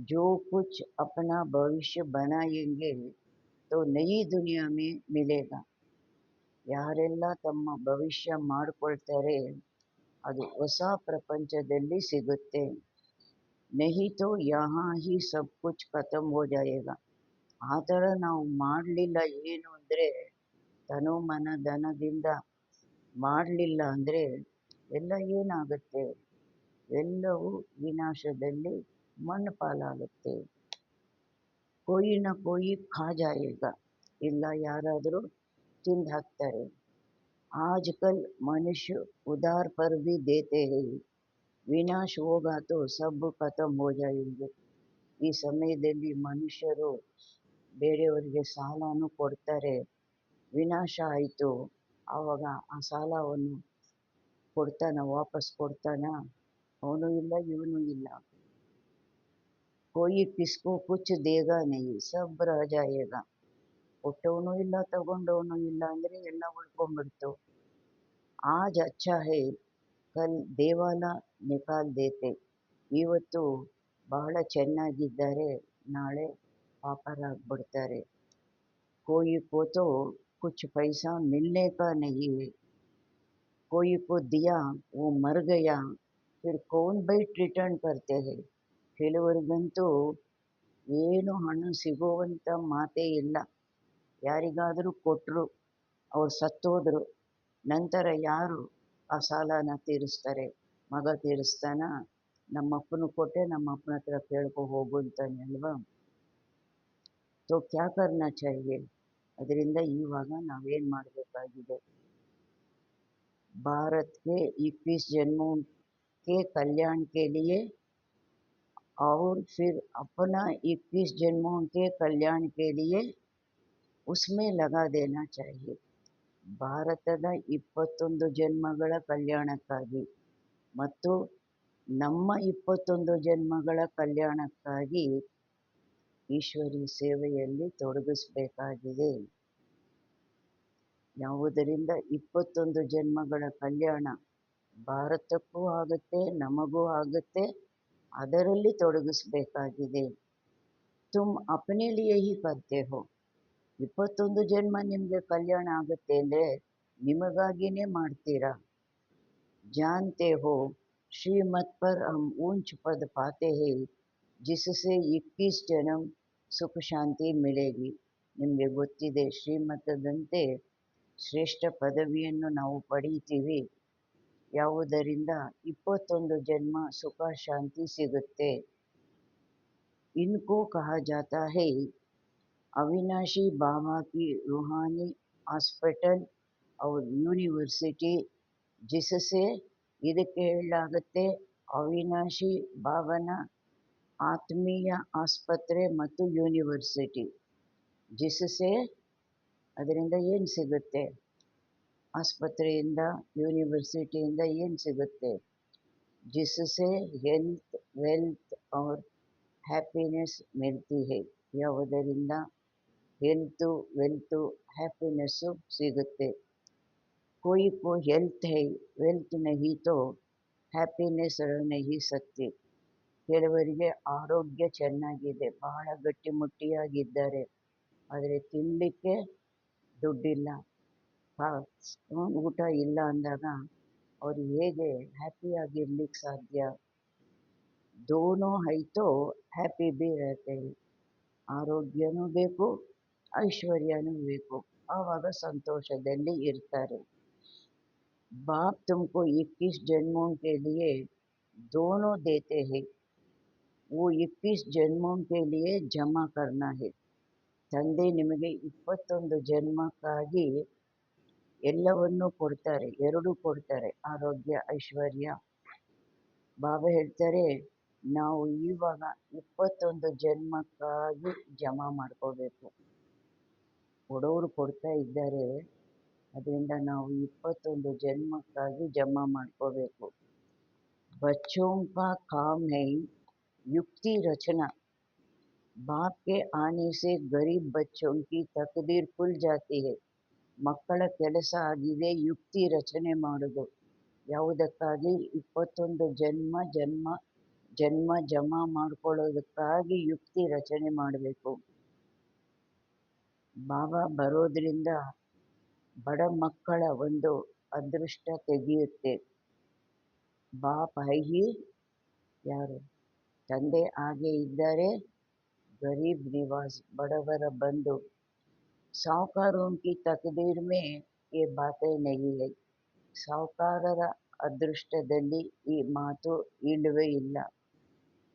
ಜೋ ಕುಚ್ ಅಪನಾ ಭವಿಷ್ಯ ಬನಾಯೆಂಗೆ ತೋ ನಯಿ ದುನಿಯಾ ಮೇ ಮಿಲೇಗಾ. ಯಾರೆಲ್ಲ ತಮ್ಮ ಭವಿಷ್ಯ ಮಾಡಿಕೊಳ್ತಾರೆ ಅದು ಹೊಸ ಪ್ರಪಂಚದಲ್ಲಿ ಸಿಗುತ್ತೆ. ನಹಿ ತೋ ಯಹಾ ಹಿ ಸಬ್ ಕುಚ್ ಖತಮ್ ಹೋ ಜಾಯೇಗಾ. ಆ ಥರ ನಾವು ಮಾಡಲಿಲ್ಲ ಏನು ಅಂದರೆ, ತನು ಮನ ಧನದಿಂದ ಮಾಡಲಿಲ್ಲ ಅಂದರೆ ಎಲ್ಲ ಏನಾಗುತ್ತೆ, ಎಲ್ಲವೂ ವಿನಾಶದಲ್ಲಿ ಮಣ್ಣು ಪಾಲಾಗುತ್ತೆ. ಕೊಯ್ ನ ಕೊಯ್ ಖಾ ಜಾಯೇಗಾ, ಇಲ್ಲ ಯಾರಾದರೂ ತಿಂದು ಹಾಕ್ತಾರೆ. ಆಜ್ಕಲ್ ಮನುಷ್ಯ ಉಧಾರ್ ಪರ್ ಭಿ ದೇತೆ ಹೈ, ವಿನಾಶ ಹೋಗಾ ತೋ ಸಬ್ ಖತಮ್ ಹೋ ಜಾಯೇಂಗೆ. ಈ ಸಮಯದಲ್ಲಿ ಮನುಷ್ಯರು ಬೇರೆಯವರಿಗೆ ಸಾಲನೂ ಕೊಡ್ತಾರೆ, ವಿನಾಶ ಆಯಿತು ಆವಾಗ ಆ ಸಾಲವನ್ನು ವಾಪಸ್ ಕೊಡ್ತಾನ? ಅವನು ಇಲ್ಲ, ಇವನು ಇಲ್ಲ. कोई किसको कुछ देगा नहीं, सब रह जाएगा. ಕೊಟ್ಟವನು ಇಲ್ಲ, ತಗೊಂಡವನು ಇಲ್ಲ ಅಂದರೆ ಎಲ್ಲ ಉಳ್ಕೊಂಡ್ಬಿಡ್ತು. ಆಜ್ ಅಚ್ಚಾ ಹೈ ಕಲ್ ದೇವಾಲ ನಿಕಾಲ್ ದೇತೆ. ಇವತ್ತು ಬಹಳ ಚೆನ್ನಾಗಿದ್ದಾರೆ, ನಾಳೆ ಪಾಪರಾಗ್ಬಿಡ್ತಾರೆ. कोई को तो कुछ पैसा मिलने का नहीं है, कोई को दिया वो मर गया, फिर कौन बैठ रिटर्न करते हैं. ಕೆಲವರಿಗಂತೂ ಏನು ಹಣ ಸಿಗುವಂಥ ಮಾತೇ ಇಲ್ಲ. ಯಾರಿಗಾದರೂ ಕೊಟ್ಟರು, ಅವ್ರು ಸತ್ತೋದ್ರು, ನಂತರ ಯಾರು ಆ ಸಾಲನ ತೀರಿಸ್ತಾರೆ? ಮಗ ತೀರಿಸ್ತಾನ? ನಮ್ಮಪ್ಪನ ಕೊಟ್ಟೆ, ನಮ್ಮಪ್ಪನ ಹತ್ರ ಕೇಳ್ಕೊ ಹೋಗು ಅಂತಾನೆ ಅಲ್ವಾ? ತೋ ಕ್ಯಾ ಕರ್ನಾ ಚಾಹಿಯೆ. ಅದರಿಂದ ಇವಾಗ ನಾವೇನು ಮಾಡಬೇಕಾಗಿದೆ? ಭಾರತ್ ಕೆ 21 जन्मों के कल्याण के लिए और फिर अपना 21 जन्मों के कल्याण के लिए उसमें लगा देना चाहिए. ಭಾರತದ 21 ಜನ್ಮಗಳ ಕಲ್ಯಾಣಕ್ಕಾಗಿ ಮತ್ತು ನಮ್ಮ 21 ಜನ್ಮಗಳ ಕಲ್ಯಾಣಕ್ಕಾಗಿ ಈಶ್ವರಿ ಸೇವೆಯಲ್ಲಿ ತೊಡಗಿಸಬೇಕಾಗಿದೆ. ಯಾವುದರಿಂದ 21 ಜನ್ಮಗಳ ಕಲ್ಯಾಣ ಭಾರತಕ್ಕೂ ಆಗುತ್ತೆ, ನಮಗೂ ಆಗುತ್ತೆ, ಅದರಲ್ಲಿ ತೊಡಗಿಸಬೇಕಾಗಿದೆ. ತುಮ್ ಅಪನೆ ಲಿಯೇ ಹಿ ಕರ್ತೆ ಹೋ. 21 ಜನ್ಮ ನಿಮಗೆ ಕಲ್ಯಾಣ ಆಗುತ್ತೆ ಅಂದರೆ ನಿಮಗಾಗಿನೇ ಮಾಡ್ತೀರಾ. जानते हो श्रीमत पर हम ऊंच पद पाते हैं जिससे 21 जन्म ಸುಖ ಶಾಂತಿ ಮಿಲೇಗಿ. ನಿಮಗೆ ಗೊತ್ತಿದೆ, ಶ್ರೀಮತದಂತೆ ಶ್ರೇಷ್ಠ ಪದವಿಯನ್ನು ನಾವು ಪಡೀತೀವಿ. ಯಾವುದರಿಂದ 21 ಜನ್ಮ ಸುಖ ಶಾಂತಿ ಸಿಗುತ್ತೆ. ಇನ್ಕೋ ಕಹಾ ಜಾತಾ ಹೈ ಅವಿನಾಶಿ ಬಾಬಾ ಕಿ ರೂಹಾನಿ ಹಾಸ್ಪಿಟಲ್ और ಯೂನಿವರ್ಸಿಟಿ. जिससे ಇದಕ್ಕೆ ಹೇಳಲಾಗುತ್ತೆ ಅವಿನಾಶಿ ಬಾಬನ ಆತ್ಮೀಯ ಆಸ್ಪತ್ರೆ ಮತ್ತು ಯೂನಿವರ್ಸಿಟಿ. ಜಿಸಸೆ ಅದರಿಂದ ಏನು ಸಿಗುತ್ತೆ, ಆಸ್ಪತ್ರೆಯಿಂದ ಯೂನಿವರ್ಸಿಟಿಯಿಂದ ಏನು ಸಿಗುತ್ತೆ, ಜಿಸಸೆ ಹೆಲ್ತ್ ವೆಲ್ತ್ और ಹ್ಯಾಪಿನೆಸ್ ಮಿಲ್ತಿ ಹೈ. ಯಾವುದರಿಂದ ಹೆಲ್ತು ವೆಲ್ತು ಹ್ಯಾಪಿನೆಸ್ಸು ಸಿಗುತ್ತೆ. कोई को हेल्थ है वेल्थ नहीं तो ಹ್ಯಾಪಿನೆಸ್ रह नहीं सकती. ಕೆಲವರಿಗೆ ಆರೋಗ್ಯ ಚೆನ್ನಾಗಿದೆ, ಬಹಳ ಗಟ್ಟಿಮುಟ್ಟಿಯಾಗಿದ್ದಾರೆ, ಆದರೆ ತಿನ್ನಲಿಕ್ಕೆ ದುಡ್ಡಿಲ್ಲ, ಊಟ ಇಲ್ಲ ಅಂದಾಗ ಅವರು ಹೇಗೆ ಹ್ಯಾಪಿಯಾಗಿರ್ಲಿಕ್ಕೆ ಸಾಧ್ಯ. ದೋನೋ ಹೈತೋ ಹ್ಯಾಪಿ ಬಿ रहते हैं. ಆರೋಗ್ಯನೂ ಬೇಕು, ಐಶ್ವರ್ಯನೂ ಬೇಕು, ಆವಾಗ ಸಂತೋಷದಲ್ಲಿ ಇರ್ತಾರೆ. बाप तुमको 21 जन्मों के लिए दोनों देते हैं, वो 21 जन्मों के लिए जमा करना है. ತಂದೆ ನಿಮಗೆ 21 ಜನ್ಮಕ್ಕಾಗಿ ಎಲ್ಲವನ್ನೂ ಕೊಡ್ತಾರೆ, ಎರಡೂ ಕೊಡ್ತಾರೆ, ಆರೋಗ್ಯ ಐಶ್ವರ್ಯ. ಬಾಬಾ ಹೇಳ್ತಾರೆ ನಾವು ಇವಾಗ 21 ಜನ್ಮಕ್ಕಾಗಿ ಜಮಾ ಮಾಡ್ಕೋಬೇಕು. ಕೊಡೋರು ಕೊಡ್ತಾ ಇದ್ದಾರೆ, ಅದರಿಂದ ನಾವು 21 ಜನ್ಮಕ್ಕಾಗಿ ಜಮಾ ಮಾಡ್ಕೋಬೇಕು. बच्चों का काम है युक्ति रचना. बाप के आने से गरीब बच्चों की तकदीर खुल जाती है. ಮಕ್ಕಳ ಕೆಲಸ ಆಗಿದೆ ಯುಕ್ತಿ ರಚನೆ ಮಾಡೋದು. ಯಾವುದಕ್ಕಾಗಿ 21 ಜನ್ಮ ಜನ್ಮ ಜನ್ಮ ಜಮಾ ಮಾಡ್ಕೊಳ್ಳೋದಕ್ಕಾಗಿ ಯುಕ್ತಿ ರಚನೆ ಮಾಡಬೇಕು. ಬಾಬಾ ಬರೋದ್ರಿಂದ ಬಡ ಮಕ್ಕಳ ಒಂದು ಅದೃಷ್ಟ ತೆಗೆಯುತ್ತೆ. ಬಾಪ್ ಹೈ ಯಾರು, ತಂದೆ ಹಾಗೆ ಇದ್ದಾರೆ, ಗರೀಬ್ ನಿವಾಸ್ ಬಡವರ ಬಂಧು. ಸಾಹುಕಾರೋಂ ಕಿ ತಕದೀರ್ ಮೇ ಯೇ ಬಾತೇ ನಹೀ ಹೈ. ಸಾಹುಕಾರರ ಅದೃಷ್ಟದಲ್ಲಿ ಈ ಮಾತು ಇಲ್ಲವೇ ಇಲ್ಲ.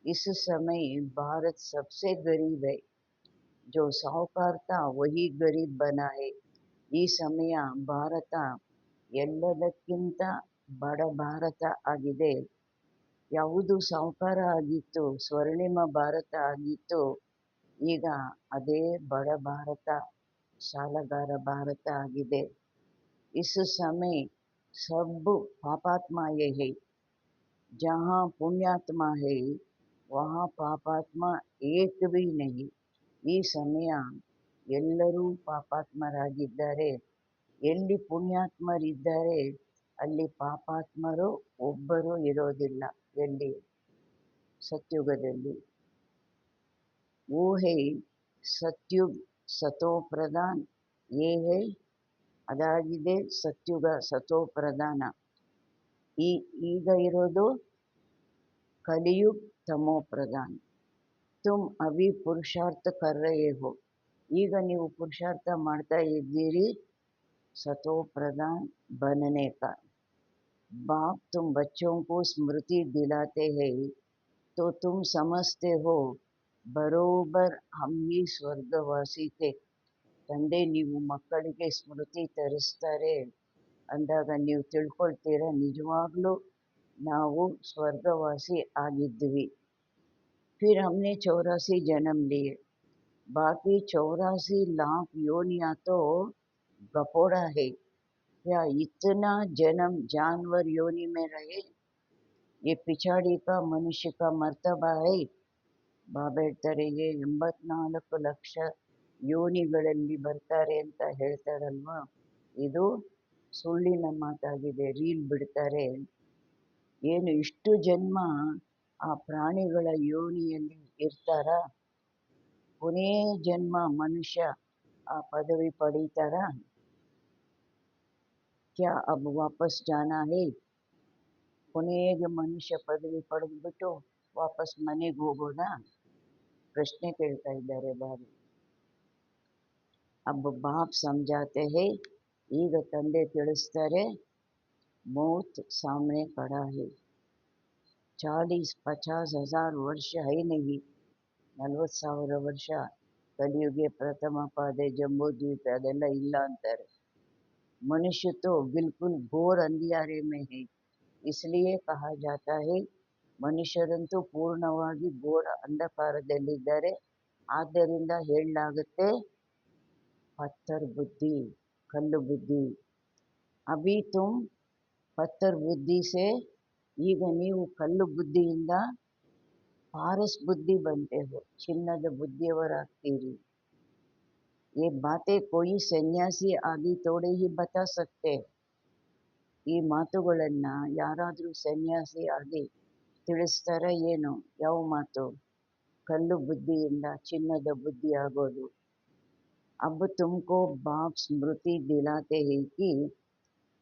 ಇಸ್ ಸಮಯ ಭಾರತ್ ಸಬ್ಸೆ ಗರೀಬ್ ಹೈ. ಜೋ ಸಾಹುಕಾರ ತಾ ವಹಿ ಗರೀಬ್ ಬನಾ ಹೈ. ಈ ಸಮಯ ಭಾರತ ಎಲ್ಲದಕ್ಕಿಂತ ಬಡ ಭಾರತ ಆಗಿದೆ. ಯಾವುದು ಸಾಹುಕಾರ ಆಗಿತ್ತು, ಸ್ವರ್ಣಿಮ ಭಾರತ ಆಗಿತ್ತು, ಈಗ ಅದೇ ಬಡ ಭಾರತ, ಸಾಲಗಾರ ಭಾರತ ಆಗಿದೆ. ಇಸ್ ಸಮಯ ಸಬ್ ಪಾಪಾತ್ಮಾಯೇ ಹೈ, ಜಹಾ ಪುಣ್ಯಾತ್ಮ ಹೈ ವಹಾ ಪಾಪಾತ್ಮ ಏಕ್ ಭೀ ನಹಿ. ಈ ಸಮಯ ಎಲ್ಲರೂ ಪಾಪಾತ್ಮರಾಗಿದ್ದಾರೆ, ಎಲ್ಲಿ ಪುಣ್ಯಾತ್ಮರಿದ್ದಾರೆ ಅಲ್ಲಿ ಪಾಪಾತ್ಮರು ಒಬ್ಬರು ಇರೋದಿಲ್ಲ. ಎಲ್ಲಿ, ಸತ್ಯುಗದಲ್ಲಿ. वो है ಸತ್ಯುಗ್ ಸತೋ ಪ್ರಧಾನ್, ಯೇ ಹೈ ಅದಾಗಿದೆ ಸತ್ಯುಗ ಸತೋ ಪ್ರಧಾನ. ಈಗ ಇರೋದು ಕಲಿಯುಗ್ ತಮೋ ಪ್ರಧಾನ್. ತುಮ್ ಅಭಿ ಪುರುಷಾರ್ಥ ಕರ್ ರಹೆ ಹೋ. ಈಗ ನೀವು ಪುರುಷಾರ್ಥ ಮಾಡ್ತಾ ಇದ್ದೀರಿ सतो प्रधान बनने का. बाप तुम बच्चों को स्मृति दिलाते हैं तो तुम समझते हो बरोबर हम ही ಸ್ವರ್ಗವಾಸಿ थे. ತಂದೆ ನೀವು ಮಕ್ಕಳಿಗೆ ಸ್ಮೃತಿ ತರಿಸ್ತಾರೆ ಅಂದಾಗ ನೀವು ತಿಳ್ಕೊಳ್ತೀರ ನಿಜವಾಗ್ಲೂ ನಾವು ಸ್ವರ್ಗವಾಸಿ ಆಗಿದ್ವಿ. फिर हमने 84 जन्म लिए, बाकी 84 लाख योनियां तो गपोड़ा है. क्या इतना जन्म जानवर योनि में रहे, ये पिछाड़ी का मनुष्य का मर्तबा है. ಬಾಬಾ ಹೇಳ್ತಾರೆ 84 ಲಕ್ಷ ಯೋನಿಗಳಲ್ಲಿ ಬರ್ತಾರೆ ಅಂತ ಹೇಳ್ತಾರಲ್ವಾ, ಇದು ಸುಳ್ಳಿನ ಮಾತಾಗಿದೆ. ರೀಲ್ ಬಿಡ್ತಾರೆ. ಏನು ಇಷ್ಟು ಜನ್ಮ ಆ ಪ್ರಾಣಿಗಳ ಯೋನಿಯಲ್ಲಿ ಇರ್ತಾರ, ಕೊನೇ ಜನ್ಮ ಮನುಷ್ಯ ಆ ಪದವಿ ಪಡೀತಾರ. ಕ್ಯಾ ಅಬ್ ವಾಪಸ್ ಜಾನಾ ಹೇ? ಕೊನೆಗೆ ಮನುಷ್ಯ ಪದವಿ ಪಡೆದ್ಬಿಟ್ಟು ವಾಪಸ್ ಮನೆಗೆ ಹೋಗೋದಾ? ಪ್ರಶ್ನೆ ಕೇಳ್ತಾ ಇದ್ದಾರೆ ಬಾಬಾ. ಅಬ್ಬ ಬಾಪ್ ಸಮಜಾತೆ ಹೇ, ಈಗ ತಂದೆ ತಿಳಿಸ್ತಾರೆ, ಮೌತ್ ಸಾಮ್ನೆ ಖಡಾ ಹೇ. 40-50 ಹಜಾರ್ ವರ್ಷ ಹೈ ನಹಿ, 40,000 ವರ್ಷ ಕಲಿಯುಗೆ ಪ್ರಥಮ ಪಾದೆ ಜಂಬೂದ್ವೀಪ ಅದೆಲ್ಲ ಇಲ್ಲ ಅಂತಾರೆ. ಮನುಷ್ಯ ತೋ ಬಿಲ್ಕುಲ್ ಘೋರ್ ಅಂಧಿಯಾರೆ ಮೇ ಹೈ, ಇಸ್ಲಿಯೇ ಕಹಾ ಜಾತಾ ಹೈ, ಮನುಷ್ಯರಂತೂ ಪೂರ್ಣವಾಗಿ ಘೋರ ಅಂಧಕಾರದಲ್ಲಿದ್ದಾರೆ. ಆದ್ದರಿಂದ ಹೇಳಲಾಗುತ್ತೆ ಪತ್ತರ್ ಬುದ್ಧಿ, ಕಲ್ಲು ಬುದ್ಧಿ. ಅಭಿ ತುಮ್ ಪತ್ತರ್ ಬುದ್ಧಿ ಸೆ, ಈಗ ನೀವು ಕಲ್ಲು ಬುದ್ಧಿಯಿಂದ ಪಾರಸ್ ಬುದ್ಧಿ ಬಂತೆ ಹೋ, ಚಿನ್ನದ ಬುದ್ಧಿಯವರಾಗ್ತೀರಿ. ये बातें कोई ಸನ್ಯಾಸಿ ಆಗಿ ತೋಡೆ ಹಿ ಬತಾ ಸಕ್ತೆ. ಈ ಮಾತುಗಳನ್ನ ಯಾರಾದ್ರೂ ಸನ್ಯಾಸಿ ಆಗಿ ತಿಳಿಸ್ತಾರ ಏನು? ಯಾವ ಮಾತು? ಕಲ್ಲು ಬುದ್ಧಿಯಿಂದ ಚಿನ್ನದ ಬುದ್ಧಿ ಆಗೋದು. अब तुमको बाप स्मृति दिलाते हैं कि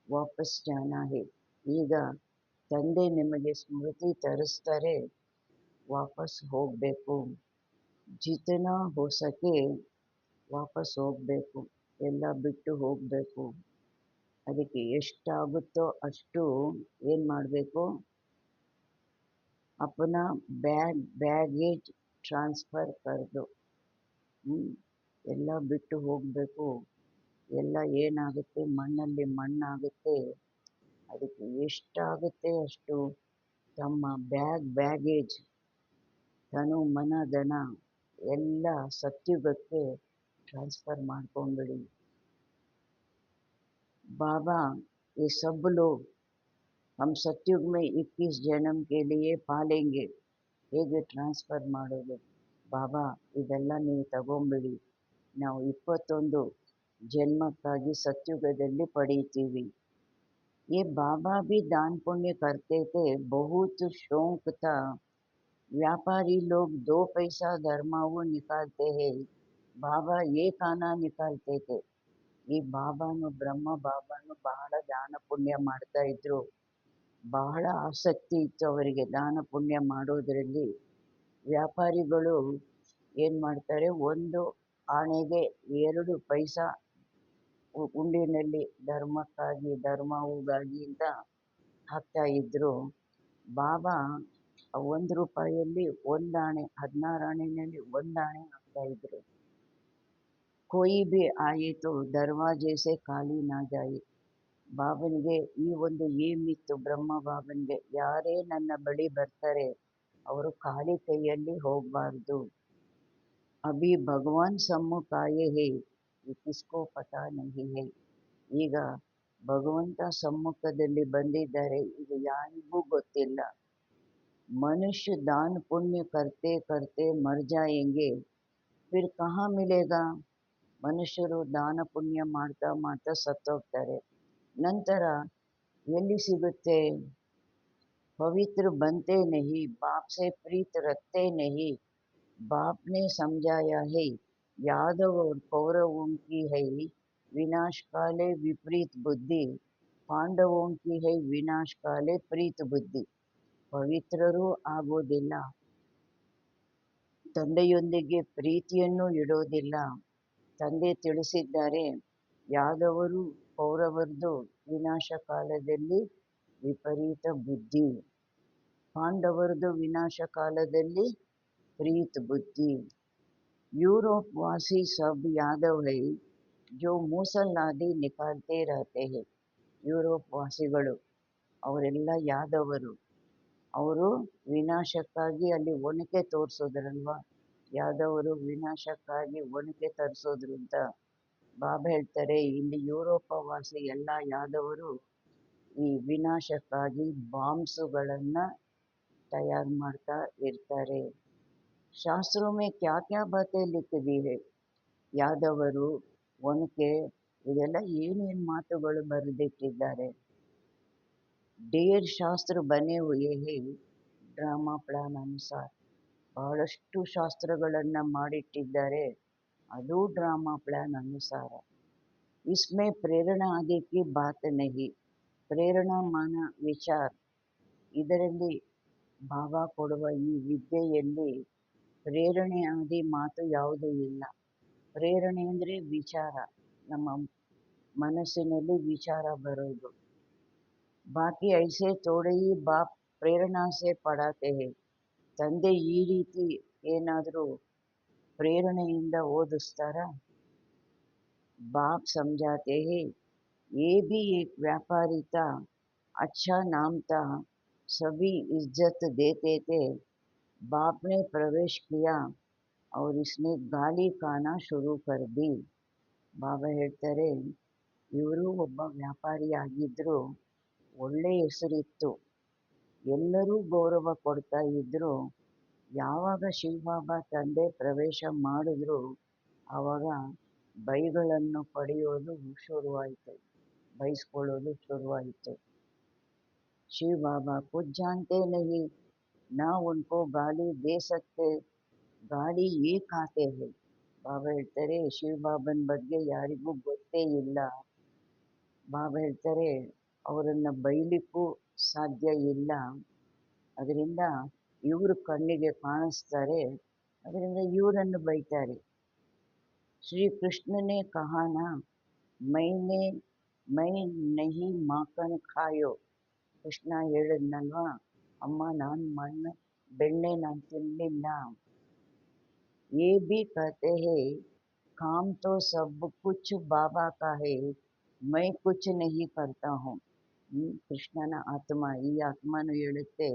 वापस जाना है. ಈಗ ತಂದೆ ನಿಮಗೆ ಸ್ಮೃತಿ ತರಿಸ್ತಾರೆ, ವಾಪಸ್ ಹೋಗಬೇಕು. ಜಿತನಾ ಹೋ ಸಕೆ ವಾಪಸ್ ಹೋಗಬೇಕು, ಎಲ್ಲ ಬಿಟ್ಟು ಹೋಗಬೇಕು. ಅದಕ್ಕೆ ಎಷ್ಟಾಗುತ್ತೋ ಅಷ್ಟು ಏನು ಮಾಡಬೇಕು? ಅಪನಾ ಬ್ಯಾಗೇಜ್ ಟ್ರಾನ್ಸ್ಫರ್ ಕರ್ದು, ಎಲ್ಲ ಬಿಟ್ಟು ಹೋಗಬೇಕು. ಎಲ್ಲ ಏನಾಗುತ್ತೆ, ಮಣ್ಣಲ್ಲಿ ಮಣ್ಣಾಗುತ್ತೆ. ಅದಕ್ಕೆ ಎಷ್ಟಾಗುತ್ತೆ ಅಷ್ಟು ತಮ್ಮ ಬ್ಯಾಗೇಜ್, ತನು ಮನ ಧನ ಎಲ್ಲ ಸತ್ಯುಗಕ್ಕೆ ट्रांसफर ಮಾಡ್ಕೊಂಡ್ಬಿಡಿ. बाबा ये सब लोग हम सत्युग में 21 जन्म के लिए पालेंगे. ಹೇಗೆ ಟ್ರಾನ್ಸ್ಫರ್ ಮಾಡೋದು? ಬಾಬಾ ಇದೆಲ್ಲ ನೀವು ತಗೊಂಬಿಡಿ, ನಾವು 21 ಜನ್ಮಕ್ಕಾಗಿ ಸತ್ಯುಗದಲ್ಲಿ ಪಡೀತೀವಿ. ये बाबा भी दान पुण्य करते थे, बहुत शौक था. व्यापारी लोग 2 पैसा धर्माವು निकालते हैं, ಬಾಬಾ ಏಕ್ ಆನಾ ನಿಕಾಲ್ತೆ थे. ಈ ಬಾಬಾನು ಬ್ರಹ್ಮ ಬಾಬಾನು ಬಹಳ ದಾನ ಪುಣ್ಯ ಮಾಡ್ತಾ ಇದ್ರು. ಬಹಳ ಆಸಕ್ತಿ ಇತ್ತು ಅವರಿಗೆ ದಾನ ಪುಣ್ಯ ಮಾಡೋದ್ರಲ್ಲಿ. ವ್ಯಾಪಾರಿಗಳು ಏನು ಮಾಡ್ತಾರೆ, 1 ಆಣೆಗೆ 2 ಪೈಸಾ ಉಂಡಿನಲ್ಲಿ ಧರ್ಮಕ್ಕಾಗಿ ಧರ್ಮವುಗಾಗಿ ಅಂತ ಹಾಕ್ತಾ ಇದ್ರು. ಬಾಬಾ 1 ರೂಪಾಯಲ್ಲಿ 1 ಆಣೆ, 16 ಆಣೆನಲ್ಲಿ 1 ಆಣೆ ಹಾಕ್ತಾ ಇದ್ರು. कोई भी आए तो दरवाजे से खाली ना जाए. ಬಾಬನಿಗೆ ಈ ಒಂದು ಏಮಿತ್ತು ಬ್ರಹ್ಮ ಬಾಬನಿಗೆ, ಯಾರೇ ನನ್ನ ಬಳಿ ಬರ್ತಾರೆ ಅವರು ಖಾಲಿ ಕೈಯಲ್ಲಿ ಹೋಗಬಾರ್ದು. ಅಭಿ ಭಗವಾನ್ ಸಮ್ಮುಖ ಆಯೇ ಹೇ, ಕಿಸ್ಕೋ ಪತಾ ನಹಿ ಹೇ. ಈಗ ಭಗವಂತ ಸಮ್ಮುಖದಲ್ಲಿ ಬಂದಿದ್ದಾರೆ, ಇದು ಯಾರಿಗೂ ಗೊತ್ತಿಲ್ಲ. ಮನುಷ್ಯ ದಾನ ಪುಣ್ಯ ಕರ್ತೆ ಕರ್ತೆ ಮರ್ ಜಾಯೆಂಗೆ, ಫಿರ್ ಕಹಾ ಮಿಲೇಗಾ? ಮನುಷ್ಯರು ದಾನ ಪುಣ್ಯ ಮಾಡ್ತಾ ಮಾಡ್ತಾ ಸತ್ತೋಗ್ತಾರೆ, ನಂತರ ಎಲ್ಲಿ ಸಿಗುತ್ತೆ? पवित्र बनते नहीं, बाप से प्रीत रखते नहीं. बाप ने समझाया है, यादव और कौरवों की है विनाश काले विपरीत बुद्धि, पांडवों की है विनाश काले प्रीत बुद्धि. ಪವಿತ್ರರೂ ಆಗೋದಿಲ್ಲ, ತಂದೆಯೊಂದಿಗೆ ಪ್ರೀತಿಯನ್ನು ಇಡೋದಿಲ್ಲ. ತಂದೆ ತಿಳಿಸಿದ್ದಾರೆ, ಯಾದವರು ಕೌರವರದು ವಿನಾಶ ಕಾಲದಲ್ಲಿ ವಿಪರೀತ ಬುದ್ಧಿ, ಪಾಂಡವರದು ವಿನಾಶ ಕಾಲದಲ್ಲಿ ಪ್ರೀತ್ ಬುದ್ಧಿ. यूरोप वासी सब यादव है जो मूसल आदि निकालते रहते हैं. ಯುರೋಪ್ ವಾಸಿಗಳು ಅವರೆಲ್ಲ ಯಾದವರು, ಅವರು ವಿನಾಶಕ್ಕಾಗಿ ಅಲ್ಲಿ ಒನಕೆ ತೋರಿಸೋದ್ರಲ್ವ, ಯಾದವರು ವಿನಾಶಕ್ಕಾಗಿ ಒನಕೆ ತರಿಸೋದ್ರು ಅಂತ ಬಾಬಾ ಹೇಳ್ತಾರೆ. ಇಲ್ಲಿ ಯುರೋಪ ವಾಸಿ ಎಲ್ಲ ಯಾದವರು ಈ ವಿನಾಶಕ್ಕಾಗಿ ಬಾಂಬ್ಸುಗಳನ್ನು तैयार ಮಾಡ್ತಾ ಇರ್ತಾರೆ. ಶಾಸ್ತ್रों में क्या क्या बातें लिख दी है, ಯಾದವರು ಒನಕೆ ಇದೆಲ್ಲ ಏನೇನು ಮಾತುಗಳು ಬರೆದಿಟ್ಟಿದ್ದಾರೆ. ढेर ಶಾಸ್ತ್ರ ಬನೆ ಹುए हैं ಡ್ರಾಮಾ ಪ್ಲಾನ್ ಅನುಸಾರ, ಬಹಳಷ್ಟು ಶಾಸ್ತ್ರಗಳನ್ನ ಮಾಡಿಟ್ಟಿದ್ದಾರೆ, ಅದು ಡ್ರಾಮಾ ಪ್ಲಾನ್ ಅನುಸಾರ. इसमें प्रेरणा आदि की बात नहीं, ಪ್ರೇರಣಾ ಮಾನ ವಿಚಾರ, ಇದರಲ್ಲಿ ಭಾವ ಕೊಡುವ ಈ ವಿದ್ಯೆಯಲ್ಲಿ ಪ್ರೇರಣೆ ಆದಿ ಮಾತು ಯಾವುದೂ ಇಲ್ಲ. ಪ್ರೇರಣೆ ಅಂದರೆ ವಿಚಾರ, ನಮ್ಮ ಮನಸ್ಸಿನಲ್ಲಿ ವಿಚಾರ ಬರೋದು. ಬಾಕಿ ಐಸೆ ಥೋಡೆ ಹಿ ಬಾಪ್ ಪ್ರೇರಣಾ ಸೆ ಪಢಾತೆ ಹೈ, ತಂದೆ ಈ ರೀತಿ ಏನಾದರೂ ಪ್ರೇರಣೆಯಿಂದ ಓದಿಸ್ತಾರ. ಬಾಪ್ ಸಮझाते हैं ये भी एक व्यापारी था, अच्छा नाम था, सभी इज्जत देते थे, बाप ने प्रवेश किया और इसने गाली खाना शुरू कर दी. ಬಾಬಾ ಹೇಳ್ತಾರೆ, ಇವರು ಒಬ್ಬ ವ್ಯಾಪಾರಿ ಆಗಿದ್ರು, ಒಳ್ಳೆ ಹೆಸರಿತ್ತು, ಎಲ್ಲರೂ ಗೌರವ ಕೊಡ್ತಾ ಇದ್ರು. ಯಾವಾಗ ಶಿವಬಾಬಾ ತಂದೆ ಪ್ರವೇಶ ಮಾಡಿದ್ರು ಆವಾಗ ಬೈಗಳನ್ನು ಪಡೆಯೋದು ಶುರುವಾಯಿತು, ಬೈಸ್ಕೊಳ್ಳೋದು ಶುರುವಾಯಿತು. शिव बाबा कुछ जानते नहीं, ना उनको गाली दे सकते, ಗಾಳಿ ये खाते हैं. ಬಾಬಾ ಹೇಳ್ತಾರೆ, ಶಿವ ಬಾಬನ್ ಬಗ್ಗೆ ಯಾರಿಗೂ ಗೊತ್ತೇ ಇಲ್ಲ. ಬಾಬಾ ಹೇಳ್ತಾರೆ, ಅವರನ್ನು ಬೈಲಿಕ್ಕೂ ಸಾಧ್ಯ ಇಲ್ಲ. ಅದರಿಂದ ಇವರು ಕಣ್ಣಿಗೆ ಕಾಣಿಸ್ತಾರೆ, ಅದರಿಂದ ಇವರನ್ನು ಬೈತಾರೆ. ಶ್ರೀ ಕೃಷ್ಣನೇ ಕಹಾನ ಮೈನೆ ಮೈ ನಹಿ ಮಾಕನ್ ಖಾಯೋ, ಕೃಷ್ಣ ಹೇಳಿದ್ನಲ್ವಾ, ಅಮ್ಮ ನಾನು ಬೆಣ್ಣೆ ನಾನು ತಿನ್ನಲಿಲ್ಲ. ये भी कहते हैं काम तो सब कुछ बाबा का है, मैं कुछ नहीं करता हूँ. ಕೃಷ್ಣನ ಆತ್ಮ, ಈ ಆತ್ಮನು ಹೇಳುತ್ತೆ,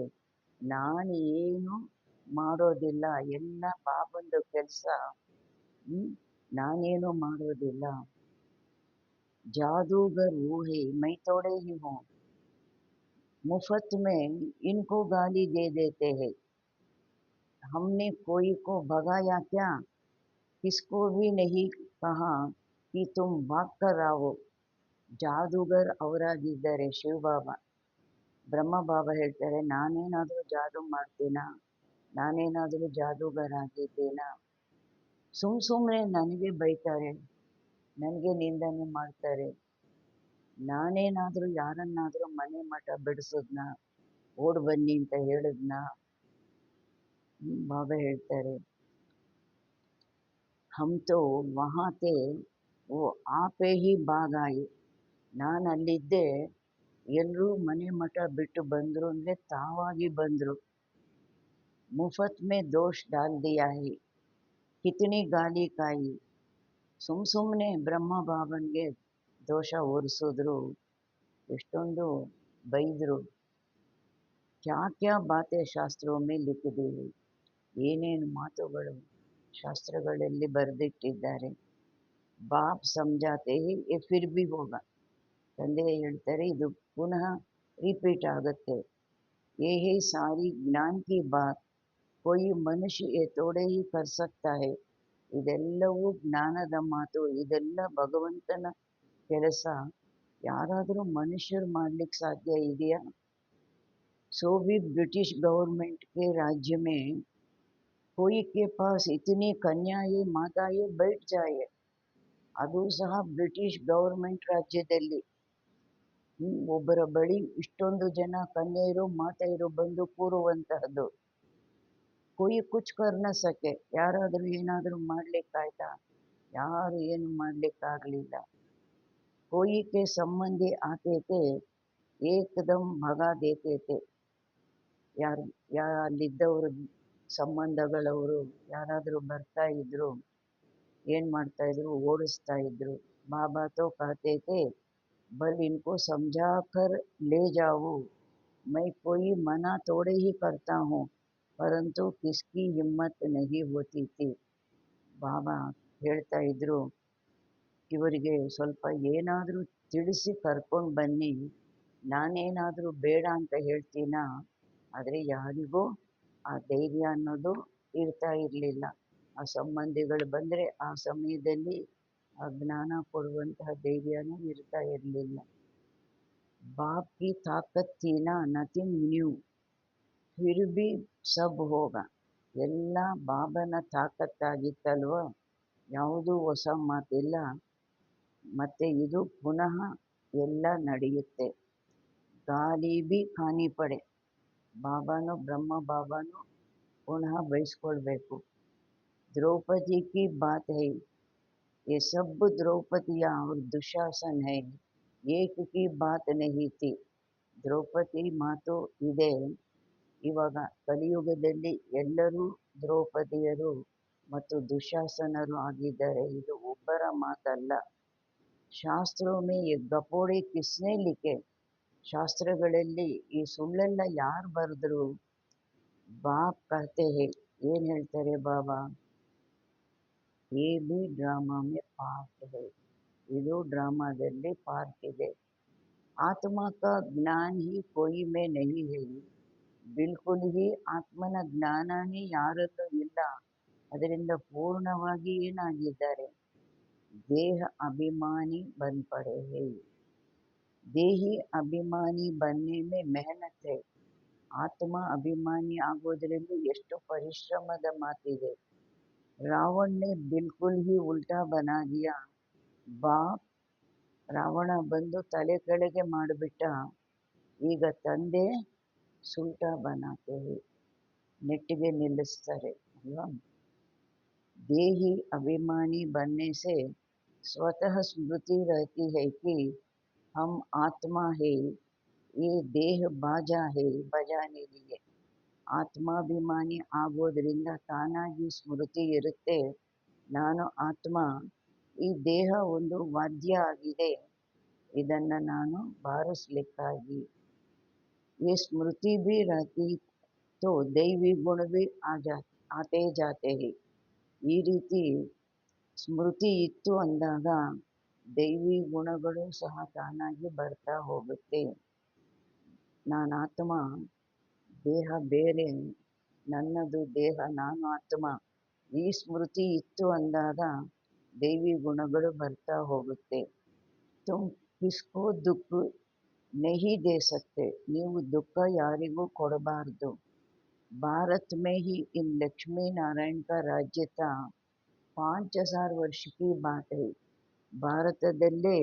ನಾನು ಏನು ಮಾಡೋದಿಲ್ಲ, ಎಲ್ಲ ಬಾಬಂದು ಕೆಲಸ, ನಾನೇನು ಮಾಡೋದಿಲ್ಲ. जादूगर वो है, मैं थोड़े ही हूँ, मुफ्त में इनको गाली दे देते हैं. हमने कोई को भगाया क्या, किसको भी नहीं कहा कि तुम भाग कर आओ. ಜಾದೂಗರ್ ಅವರಾಗಿದ್ದಾರೆ ಶಿವಬಾಬಾ. ಬ್ರಹ್ಮಬಾಬಾ ಹೇಳ್ತಾರೆ, ನಾನೇನಾದರೂ ಜಾದೂ ಮಾಡ್ತೀನಾ, ನಾನೇನಾದರೂ ಜಾದೂಗರ ಆಗಿದ್ದೀನಾ? ಸುಮ್ಮನೆ ನನಗೆ ಬೈತಾರೆ, ನನಗೆ ನಿಂದನೆ ಮಾಡ್ತಾರೆ. ನಾನೇನಾದರೂ ಯಾರನ್ನಾದರೂ ಮನೆ ಮಠ ಬಿಡಿಸಿದ್ನ, ಓಡ್ ಬನ್ನಿ ಅಂತ ಹೇಳಿದ್ನ? ಬಾಬಾ ಹೇಳ್ತಾರೆ, हम तो वहाँ थे, वो आपे ही भाग आए. ನಾನು ಅಲ್ಲಿದ್ದೆ, ಎಲ್ಲರೂ ಮನೆ ಮಠ ಬಿಟ್ಟು ಬಂದರು ಅಂದರೆ ತಾವಾಗಿ ಬಂದರು. ಮುಫತ್ ಮೇ ದೋಷ ಡಾಲ್ ದಿಯಾ ಹೈ, ಕಿತನಿ ಗಾಲಿ ಕಾಯಿ, ಸುಮ್ಮನೆ ಬ್ರಹ್ಮ ಬಾಬನ್ಗೆ ದೋಷ ಹೊರಿಸಿದ್ರು, ಎಷ್ಟೊಂದು ಬೈದರು. ಕ್ಯಾ ಕ್ಯಾ ಬಾತೆ ಶಾಸ್ತ್ರೋं में लिख दी है, ಏನೇನು ಮಾತುಗಳು ಶಾಸ್ತ್ರಗಳಲ್ಲಿ ಬರೆದಿಟ್ಟಿದ್ದಾರೆ. ಬಾಪ್ ಸಮझाते हैं ये फिर भी होगा, ತಂದೆ ಹೇಳ್ತಾರೆ ಇದು ಪುನಃ ರಿಪೀಟ್ ಆಗುತ್ತೆ. ये है सारी ज्ञान की बात, कोई मनुष्य ये थोड़े ही कर सकता है. ಇದೆಲ್ಲವೂ ಜ್ಞಾನದ ಮಾತು, ಇದೆಲ್ಲ ಭಗವಂತನ ಕೆಲಸ, ಯಾರಾದರೂ ಮನುಷ್ಯರು ಮಾಡ್ಲಿಕ್ಕೆ ಸಾಧ್ಯ ಇದೆಯಾ? सो भी ब्रिटिश गवर्नमेंट के राज्य में कोई के पास इतनी कन्याएं माताएं बैठ जाए, ಅದು ಸಹ ಬ್ರಿಟಿಷ್ ಗವರ್ಮೆಂಟ್ ರಾಜ್ಯದಲ್ಲಿ ಒಬ್ಬರ ಬಳಿ ಇಷ್ಟೊಂದು ಜನ ಕನ್ಯೆಯರು ಮಾತೆಯರು ಬಂದು ಕೂರುವಂತಹದ್ದು. ಕೊಯ್ ಕುಚ್ ಕರ್ನ ಸಕೆ, ಯಾರಾದರೂ ಏನಾದರೂ ಮಾಡ್ಲಿಕ್ಕಾಯ್ತಾ? ಯಾರು ಏನು ಮಾಡ್ಲಿಕ್ಕಾಗಲಿಲ್ಲ. कोई के संबंधी आते थे एकदम भगा देते थे, ಅಲ್ಲಿದ್ದವರು ಸಂಬಂಧಗಳವರು ಯಾರಾದರೂ ಬರ್ತಾ ಇದ್ರು, ಏನು ಮಾಡ್ತಾ ಇದ್ರು, ಓಡಿಸ್ತಾ ಇದ್ರು. ಬಾಬಾ ತೋ कहते थे बल इनको समझा कर ले जाओ, मैं कोई मना थोड़े ही करता हूँ, परंतु किसकी हिम्मत नहीं होती थी. ಬಾಬಾ ಹೇಳ್ತಾ ಇದ್ರು, ಇವರಿಗೆ ಸ್ವಲ್ಪ ಏನಾದರೂ ತಿಳಿಸಿ ಕರ್ಕೊಂಡು ಬನ್ನಿ, ನಾನೇನಾದರೂ ಬೇಡ ಅಂತ ಹೇಳ್ತೀನಾ? ಆದರೆ ಯಾರಿಗೂ ಆ ಧೈರ್ಯ ಅನ್ನೋದು ಇರ್ತಾ ಇರಲಿಲ್ಲ. ಆ ಸಂಬಂಧಿಗಳು ಬಂದರೆ ಆ ಸಮಯದಲ್ಲಿ ಆ ಜ್ಞಾನ ಕೊಡುವಂತಹ ಧೈರ್ಯನೂ ಇರ್ತಾ ಇರಲಿಲ್ಲ. ಬಾಪ್ ಕಿ ತಾಕತ್ ಥೀ ನಾ, ನಥಿಂಗ್ ನ್ಯೂ, ಫಿರ್ ಭಿ ಸಬ್ ಹೋಗ. ಎಲ್ಲ ಬಾಬನ ತಾಕತ್ತಾಗಿತ್ತಲ್ವ, ಯಾವುದೂ ಹೊಸ ಮಾತಿಲ್ಲ, ಮತ್ತೆ ಇದು ಪುನಃ ಎಲ್ಲ ನಡೆಯುತ್ತೆ. ಗಾಲಿ ಬಿ ಖಾನಿ ಪಡೆ, ಬಾಬಾನು ಬ್ರಹ್ಮ ಬಾಬಾನು ಪುನಃ ಬಯಸ್ಕೊಳ್ಬೇಕು. द्रौपदी की बात है, ये सब द्रौपदियाँ और दुशासन है, एक की बात नहीं थी. ದ್ರೌಪದಿ ಮಾತು ಇದೆ. ಇವಾಗ ಕಲಿಯುಗದಲ್ಲಿ ಎಲ್ಲರೂ ದ್ರೌಪದಿಯರು ಮತ್ತು ದುಶಾಸನರು ಆಗಿದ್ದಾರೆ. ಇದು ಒಬ್ಬರ ಮಾತಲ್ಲ. ಶಾಸ್ತ್ರೋं में ये गपोड़े किसने लिखे, ಶಾಸ್ತ್ರಗಳಲ್ಲಿ ಈ ಸುಳ್ಳೆಲ್ಲ ಯಾರು ಬರೆದ್ರು? ಬಾಪ್ ಕಹತೆ ಹೇ, ಏನು ಹೇಳ್ತಾರೆ ಬಾಬಾ? ये भी ड्रामा में पार्ट है, ಇದು ಡ್ರಾಮಾದಲ್ಲಿ ಪಾರ್ಟ್ ಇದೆ. ಆತ್ಮ का ज्ञान ही कोई में नहीं है, ಬಿಲ್ಕುಲ್ ಹಿ ಆತ್ಮನ ಜ್ಞಾನನೇ ಯಾರಲ್ಲೂ ಇಲ್ಲ. ಅದರಿಂದ ಪೂರ್ಣವಾಗಿ ಏನಾಗಿದ್ದಾರೆ? ದೇಹ ಅಭಿಮಾನಿ ಬನ್ ಪಡೆ ಹೇ. ದೇಹಿ ಅಭಿಮಾನಿ ಬನ್ನೆ ಮೇ ಮೆಹನತ್ ಹೈ. ಆತ್ಮ ಅಭಿಮಾನಿ ಆಗೋದ್ರಿಂದ ಎಷ್ಟು ಪರಿಶ್ರಮದ ಮಾತಿದೆ. ರಾವಣ ನೆ ಬಿಲ್ಕುಲ್ ಹಿ ಉಲ್ಟಾ ಬನಾ ದಿಯಾ. ಬಾಪ್ ರಾವಣ ಬಂದು ತಲೆ ಕೆಳಗೆ ಮಾಡಿಬಿಟ್ಟ. ಈಗ ತಂದೆ ಸುಲ್ಟಾ ಬನಾತೆ ಹೇ, ನೆಟ್ಟಿಗೆ ನಿಲ್ಲಿಸ್ತಾರೆ ಅಲ್ವಾ? ದೇಹಿ ಅಭಿಮಾನಿ बनने से स्वतः स्मृति रहती है कि हम आत्मा है, ये देह बाजा है बजाने लिए. ಆತ್ಮಾಭಿಮಾನಿ ಆಗೋದ್ರಿಂದ ತಾನಾಗಿ ಸ್ಮೃತಿ ಇರುತ್ತೆ, ನಾನು ಆತ್ಮ, ಈ ದೇಹ ಒಂದು ವಾದ್ಯ ಆಗಿದೆ, ಇದನ್ನು ನಾನು ಬಾರಿಸ್ಲಿಕ್ಕಾಗಿ. ये स्मृति भी रहती तो दैवी गुण भी आते जाते हैं. ಈ ರೀತಿ ಸ್ಮೃತಿ ಇತ್ತು ಅಂದಾಗ ದೈವಿ ಗುಣಗಳು ಸಹ ತಾನಾಗಿ ಬರ್ತಾ ಹೋಗುತ್ತೆ. ನಾನು ಆತ್ಮ, ದೇಹ ಬೇರೆ, ನನ್ನದು ದೇಹ, ನಾನು ಆತ್ಮ, ಈ ಸ್ಮೃತಿ ಇತ್ತು ಅಂದಾಗ ದೈವಿ ಗುಣಗಳು ಬರ್ತಾ ಹೋಗುತ್ತೆ. ತುಮ್ ಕಿಸ್ಕೋ ದುಃಖ ನಹಿ ದೇ ಸಕ್ತೆ, ನೀವು ದುಃಖ ಯಾರಿಗೂ ಕೊಡಬಾರ್ದು. ಭಾರತ್ ಮೇ ಹಿ ಇನ್ ಲಕ್ಷ್ಮೀ ನಾರಾಯಣ ಕಾ ರಾಜ್ಯ ತಾ, 5000 ವರ್ಷ ಕಿ ಬಾತ್ ಹೈ. ಭಾರತದಲ್ಲೇ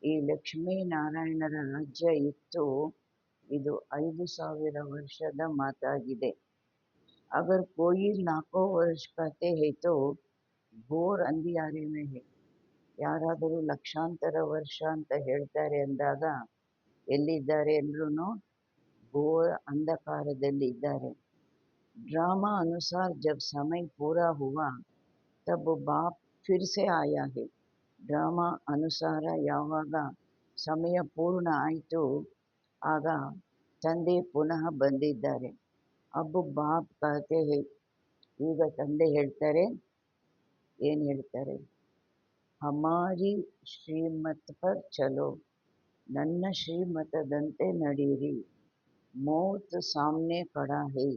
ಈ ಲಕ್ಷ್ಮೀ ನಾರಾಯಣರ ರಾಜ್ಯ ಇತ್ತು, ಇದು 5000 ವರ್ಷದ ಮಾತಾಗಿದೆ. ಅಗರ್ ಕೋಯಿ ಲಾಖೋ ವರ್ಷ ಕಹತೆ ಹೈ ತೋ ಘೋರ್ ಅಂಧಿಯಾರೆ ಮೇ ಹೈ. ಯಾರಾದರೂ ಲಕ್ಷಾಂತರ ವರ್ಷ ಅಂತ ಹೇಳ್ತಾರೆ ಅಂದಾಗ ಎಲ್ಲಿದ್ದಾರೆ ಅಂದ್ರೂ ಘೋರ ಅಂಧಕಾರದಲ್ಲಿದ್ದಾರೆ. ड्रामा अनुसार जब समय पूरा हुआ तब बाप फिर से आया है. ಡ್ರಾಮಾ ಅನುಸಾರ ಯಾವಾಗ ಸಮಯ ಪೂರ್ಣ ಆಯಿತು ಆಗ ತಂದೆ ಪುನಃ ಬಂದಿದ್ದಾರೆ. ಅಬ್ಬು ಬಾಪ್ ಕಹತೆ ಹೈ, ಈಗ ತಂದೆ ಹೇಳ್ತಾರೆ, ಏನು ಹೇಳ್ತಾರೆ? ಹಮಾರಿ ಶ್ರೀಮತ್ ಪರ್ ಚಲೋ, ನನ್ನ ಶ್ರೀಮತದಂತೆ ನಡೀರಿ. ಮೌತ್ ಸಾಮ್ನೆ ಖಡಾ ಹೈ,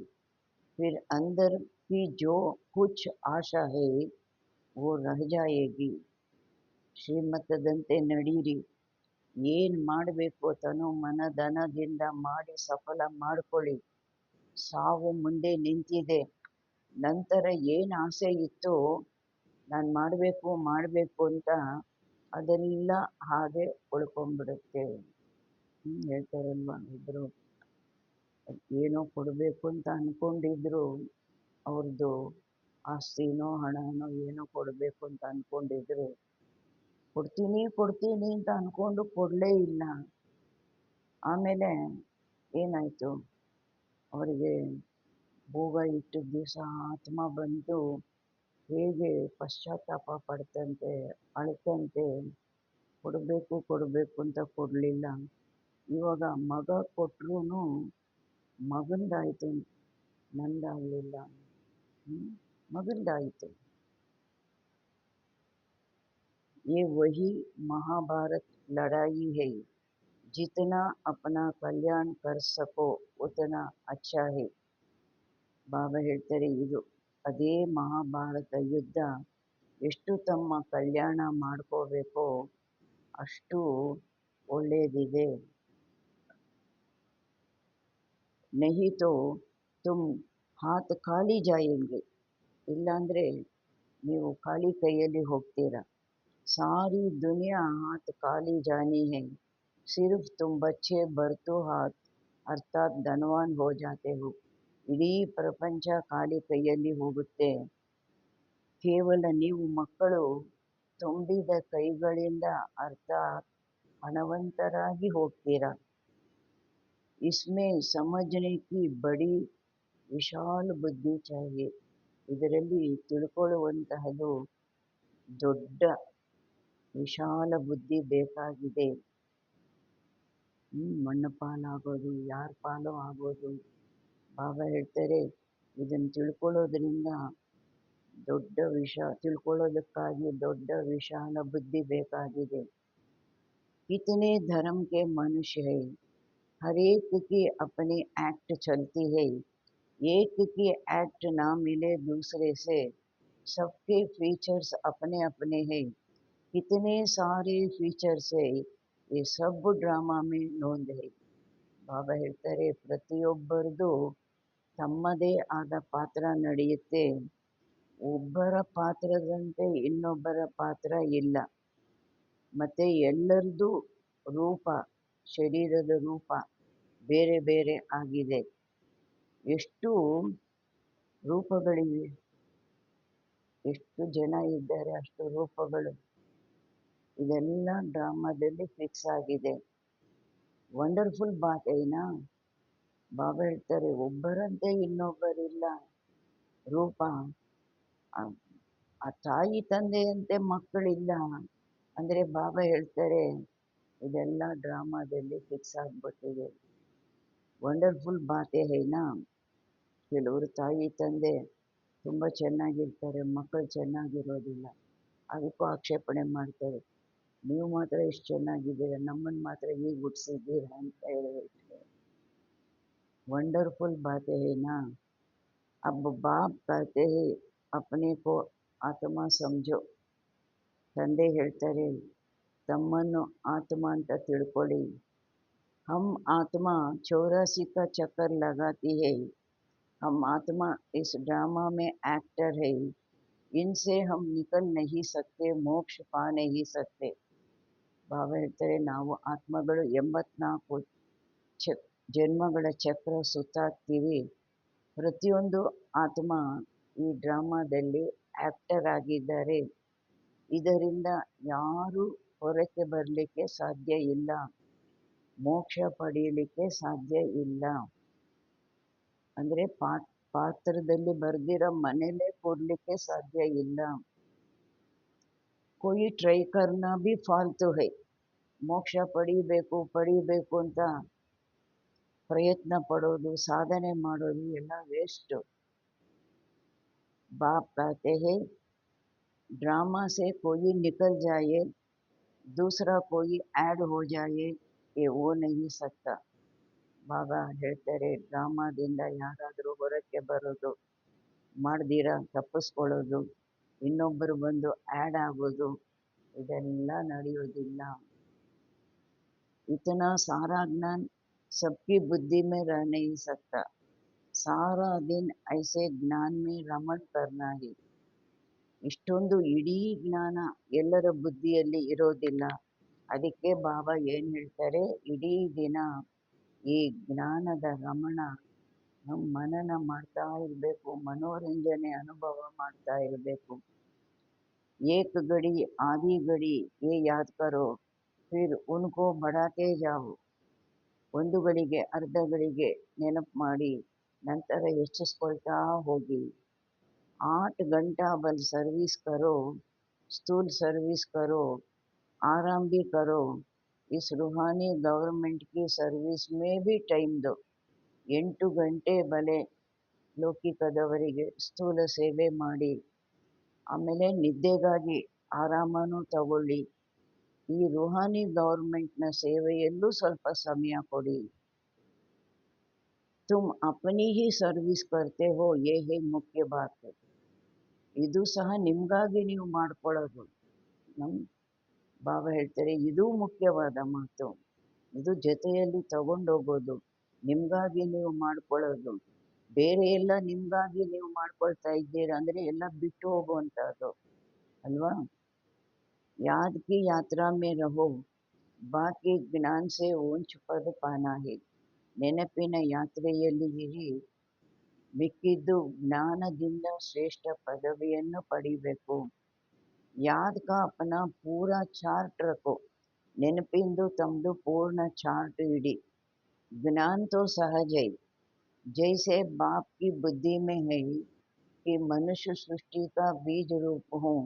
ಫಿರ್ ಅಂದರ್ ಕಿ ಜೋ ಕುಚ್ ಆಶಾ ಹೈ वो रह जाएगी. ಶ್ರೀಮತದಂತೆ ನಡೀರಿ. ಏನು ಮಾಡಬೇಕು ತನು ಮನ ಧನದಿಂದ ಮಾಡಿ ಸಫಲ ಮಾಡ್ಕೊಳ್ಳಿ. ಸಾವು ಮುಂದೆ ನಿಂತಿದೆ. ನಂತರ ಏನು ಆಸೆ ಇತ್ತು ನಾನು ಮಾಡಬೇಕು ಅಂತ, ಅದೆಲ್ಲ ಹಾಗೆ ಉಳ್ಕೊಂಡ್ಬಿಡುತ್ತೆ. ಹೇಳ್ತಾರಲ್ವ, ಇಬ್ಬರು ಏನೋ ಕೊಡಬೇಕು ಅಂತ ಅಂದ್ಕೊಂಡಿದ್ರು, ಅವ್ರದ್ದು ಆಸ್ತಿನೋ ಹಣನೋ ಏನೋ ಕೊಡಬೇಕು ಅಂತ ಅಂದ್ಕೊಂಡಿದ್ರು, ಕೊಡ್ತೀನಿ ಅಂತ ಅಂದ್ಕೊಂಡು ಕೊಡಲೇ ಇಲ್ಲ. ಆಮೇಲೆ ಏನಾಯಿತು, ಅವರಿಗೆ ಭೋಗ ಇಟ್ಟು ದಿವಸ ಆತ್ಮ ಬಂದು ಹೇಗೆ ಪಶ್ಚಾತ್ತಾಪ ಪಡ್ತಂತೆ, ಅಳ್ತಂತೆ, ಕೊಡಬೇಕು ಅಂತ ಕೊಡಲಿಲ್ಲ. ಇವಾಗ ಮಗ ಕೊಟ್ಟರು ಮಗಂದಾಯಿತು, ನಂದಾಗಲಿಲ್ಲ. ಮಗಂದಾಯಿತು. ये वही महाभारत लड़ाई है जितना अपना कल्याण कर सको उतना अच्छा है. ಬಾಬಾ ಹೇಳ್ತಾರೆ ಇದು ಅದೇ ಮಹಾಭಾರತ ಯುದ್ಧ ಎಷ್ಟು ತಮ್ಮ ಕಲ್ಯಾಣ ಮಾಡ್ಕೋಬೇಕೋ ಅಷ್ಟು ಒಳ್ಳೆಯದಿದೆ. नहीं तो तुम हाथ खाली जाएंगे, ಇಲ್ಲಾಂದ್ರೆ ನೀವು ಖಾಲಿ ಕೈಯಲ್ಲಿ ಹೋಗ್ತೀರಾ. सारी दुनिया हाथ खाली जानी है, सिर्फ तुम बच्चे बरतो हाथ ಅರ್ಥಾತ್ ಧನವಾನ್ ಹೋ ಜಾತೆ ಹೋ. ಇಡೀ ಪ್ರಪಂಚ ಖಾಲಿ ಕೈಯಲ್ಲಿ ಹೋಗುತ್ತೆ, ಕೇವಲ ನೀವು ಮಕ್ಕಳು ತುಂಬಿದ ಕೈಗಳಿಂದ ಅರ್ಥಾತ್ ಹಣವಂತರಾಗಿ ಹೋಗ್ತೀರಾ. इसमें समझने की बड़ी ವಿಶಾಲ ಬುದ್ಧಿ ಚಾಹಿಯೆ, ಇದರಲ್ಲಿ ತಿಳ್ಕೊಳ್ಳುವಂತಹದು ದೊಡ್ಡ ವಿಶಾಲ ಬುದ್ಧಿ ಬೇಕಾಗಿದೆ. ಮಣ್ಣು ಪಾಲಾಗೋದು ಯಾರ ಪಾಲು ಆಗೋದು. ಬಾಬಾ ಹೇಳ್ತಾರೆ ಇದನ್ನು ತಿಳ್ಕೊಳ್ಳೋದ್ರಿಂದ ತಿಳ್ಕೊಳ್ಳೋದಕ್ಕಾಗಿ ದೊಡ್ಡ ವಿಶಾಲ ಬುದ್ಧಿ ಬೇಕಾಗಿದೆ. कितने धर्म के मनुष्य है, हर एक की अपनी एक्ट चलती है, एक की एक्ट ना मिले दूसरे से, सबके फीचर्स अपने अपने हैं. कितने सारे फीचर्स है, ये सब ಡ್ರಾಮಾ में नोंद है. ಬಾಬಾ ಹೇಳ್ತಾರೆ ಪ್ರತಿಯೊಬ್ಬರದು ತಮ್ಮದೇ ಆದ ಪಾತ್ರ ನಡೆಯುತ್ತೆ, ಒಬ್ಬರ ಪಾತ್ರದಂತೆ ಇನ್ನೊಬ್ಬರ ಪಾತ್ರ ಇಲ್ಲ. ಮತ್ತೆ ಎಲ್ಲರದು ರೂಪ, ಶರೀರದ ರೂಪ ಬೇರೆ ಬೇರೆ ಆಗಿದೆ. ಎಷ್ಟು ರೂಪಗಳಿವೆ, ಎಷ್ಟು ಜನ ಇದ್ದಾರೆ ಅಷ್ಟು ರೂಪಗಳು. ಇದೆಲ್ಲ ಡ್ರಾಮಾದಲ್ಲಿ ಫಿಕ್ಸ್ ಆಗಿದೆ. ವಂಡರ್ಫುಲ್ ಬಾತ್ ಏನಾ. ಬಾಬಾ ಹೇಳ್ತಾರೆ ಒಬ್ಬರಂತೆ ಇನ್ನೊಬ್ಬರಿಲ್ಲ. ರೂಪ ಆ ತಾಯಿ ತಂದೆಯಂತೆ ಮಕ್ಕಳಿಲ್ಲ ಅಂದ್ರೆ ಬಾಬಾ ಹೇಳ್ತಾರೆ ಇದೆಲ್ಲ ಡ್ರಾಮಾದಲ್ಲಿ ಫಿಕ್ಸ್ ಆಗ್ಬಿಟ್ಟಿದೆ. ವಂಡರ್ಫುಲ್ ಬಾತೆ ಏನಾ. ಕೆಲವರು ತಾಯಿ ತಂದೆ ತುಂಬ ಚೆನ್ನಾಗಿರ್ತಾರೆ, ಮಕ್ಕಳು ಚೆನ್ನಾಗಿರೋದಿಲ್ಲ, ಅದಕ್ಕೂ ಆಕ್ಷೇಪಣೆ ಮಾಡ್ತಾರೆ. ನೀವು ಮಾತ್ರ ಎಷ್ಟು ಚೆನ್ನಾಗಿದ್ದೀರ, ನಮ್ಮನ್ನು ಮಾತ್ರ ಹೀಗೆ ಹುಟ್ಟಿಸಿದ್ದೀರ ಅಂತ ಹೇಳ್ತಾರೆ. ವಂಡರ್ಫುಲ್ ಬಾತೆ ಏನಾ. अब बाप कहते हैं अपने को ಆತ್ಮ ಸಮझो. ತಂದೆ ಹೇಳ್ತಾರೆ ತಮ್ಮನ್ನು ಆತ್ಮ ಅಂತ ತಿಳ್ಕೊಳ್ಳಿ. हम आत्मा 84 का चक्कर लगाती है, हम आत्मा इस ड्रामा में एक्टर है, इनसे हम निकल नहीं सकते, ಮೋಕ್ಷ ಪಾ नहीं सकते. ಬಾಬಾ ಹೇಳ್ತಾರೆ ನಾವು ಆತ್ಮಗಳು 84 ಜನ್ಮಗಳ ಚಕ್ರ ಸುತ್ತಾಕ್ತೀವಿ. ಪ್ರತಿಯೊಂದು ಆತ್ಮ ಈ ಡ್ರಾಮಾದಲ್ಲಿ ಆಕ್ಟರ್ ಆಗಿದ್ದಾರೆ. ಇದರಿಂದ ಯಾರೂ ಹೊರಕ್ಕೆ ಬರಲಿಕ್ಕೆ ಸಾಧ್ಯ ಇಲ್ಲ, ಮೋಕ್ಷ ಪಡೆಯಲಿಕ್ಕೆ ಸಾಧ್ಯ ಇಲ್ಲ. ಅಂದರೆ ಪಾತ್ರದಲ್ಲಿ ಬರ್ದಿರೋ ಮನೇಲೇ ಕೊಡ್ಲಿಕ್ಕೆ ಸಾಧ್ಯ ಇಲ್ಲ. कोई ट्राई करना भी फालतू है. ಮೋಕ್ಷ ಪಡಿಬೇಕು ಅಂತ ಪ್ರಯತ್ನ ಪಡೋದು, ಸಾಧನೆ ಮಾಡೋದು ಎಲ್ಲ ವೇಸ್ಟ್. बाप कहते हैं ड्रामा से कोई निकल जाए, दूसरा कोई ऐड हो जाए, ये हो नहीं सकता. ಬಾಬಾ ಹೇಳ್ತಾರೆ ಡ್ರಾಮಾದಿಂದ ಯಾರಾದರೂ ಹೊರಕ್ಕೆ ಬರೋದು, ಮಾಡ್ದಿರ ತಪ್ಪಿಸ್ಕೊಳ್ಳೋದು, ಇನ್ನೊಬ್ಬರು ಬಂದು ಆ್ಯಡ್ ಆಗೋದು, ಇದೆಲ್ಲ ನಡೆಯೋದಿಲ್ಲ. इतना सारा ज्ञान सबकी बुद्धि में रह नहीं सकता, सारा दिन ऐसे ज्ञान में रमण करना है. ಇಷ್ಟೊಂದು ಇಡೀ ಜ್ಞಾನ ಎಲ್ಲರ ಬುದ್ಧಿಯಲ್ಲಿ ಇರೋದಿಲ್ಲ. ಅದಕ್ಕೆ ಬಾಬಾ ಏನು ಹೇಳ್ತಾರೆ, ಇಡೀ ದಿನ ಈ ಜ್ಞಾನದ ರಮಣ ಮನನ ಮಾಡ್ತಾ ಇರಬೇಕು, ಮನೋರಂಜನೆ ಅನುಭವ ಮಾಡ್ತಾ ಇರಬೇಕು. ಏಕ ಗಡಿ ಆದಿ ಗಡಿ ಏ ಯಾದ್ ಕರೋ, ಫಿರ್ ಉನ್ಕೋ ಬಢಾತೆ ಜಾओ. ಒಂದು ಗಳಿಗೆ ಅರ್ಧ ಗಳಿಗೆ ನೆನಪು ಮಾಡಿ ನಂತರ ಹೆಚ್ಚಿಸ್ಕೊಳ್ತಾ ಹೋಗಿ. 8 घंटा बल सर्विस करो, स्थूल सर्विस करो, आराम भी करो. इस रूहानी गवर्नमेंट की सर्विस में भी टाइम दो. 8 ಗಂಟೆ ಬಲೆ ಲೌಕಿಕದವರಿಗೆ ಸ್ಥೂಲ ಸೇವೆ ಮಾಡಿ, ಆಮೇಲೆ ನಿದ್ದೆಗಾಗಿ ಆರಾಮನೂ ತಗೊಳ್ಳಿ. ಈ ರೂಹಾನಿ ಗೌರ್ಮೆಂಟ್ನ ಸೇವೆಯಲ್ಲೂ ಸ್ವಲ್ಪ ಸಮಯ ಕೊಡಿ. ತುಮ್ ಅಪನಿ ಹಿ ಸರ್ವಿಸ್ ಕರ್ತೆ ಹೋ, ಯೇ ಹೇ ಮುಖ್ಯ ಬಾತ್. ಇದು ಸಹ ನಿಮಗಾಗಿ ನೀವು ಮಾಡ್ಕೊಳ್ಳೋದು. ನಮ್ಮ ಬಾಬಾ ಹೇಳ್ತಾರೆ, ಇದೂ ಮುಖ್ಯವಾದ ಮಾತು. ಇದು ಜೊತೆಯಲ್ಲಿ ತಗೊಂಡೋಗೋದು, ನಿಮಗಾಗಿ ನೀವು ಮಾಡ್ಕೊಳ್ಳೋದು. ಬೇರೆ ಎಲ್ಲ ನಿಮಗಾಗಿ ನೀವು ಮಾಡ್ಕೊಳ್ತಾ ಇದ್ದೀರಾ ಅಂದರೆ ಎಲ್ಲ ಬಿಟ್ಟು ಹೋಗುವಂಥದ್ದು ಅಲ್ವಾ. ಯಾದ್ ಕಿ ಯಾತ್ರಾ ಮೇ ರಹೋ, ಬಾಕಿ ಜ್ಞಾನ್ ಸೆ ಊಂಚ್ ಪದ ಪಾನಾ ಹೇ. ನೆನಪಿನ ಯಾತ್ರೆಯಲ್ಲಿ ಇರಿ, ಮಿಕ್ಕಿದ್ದು ಜ್ಞಾನದಿಂದ ಶ್ರೇಷ್ಠ ಪದವಿಯನ್ನು ಪಡಿಬೇಕು. ಯಾದ್ ಕಾ ಅಪನಾ ಪೂರಾ ಚಾರ್ಟ್ ರಖೋ, ನೆನಪಿಂದು ತಮ್ಮದು ಪೂರ್ಣ ಚಾರ್ಟ್ ಇಡಿ. ಜ್ಞಾನ್ ತೋ ಸಹಜ ಹೈ, जैसे बाप की बुद्धि में है कि मनुष्य सृष्टि का बीज रूप हूँ,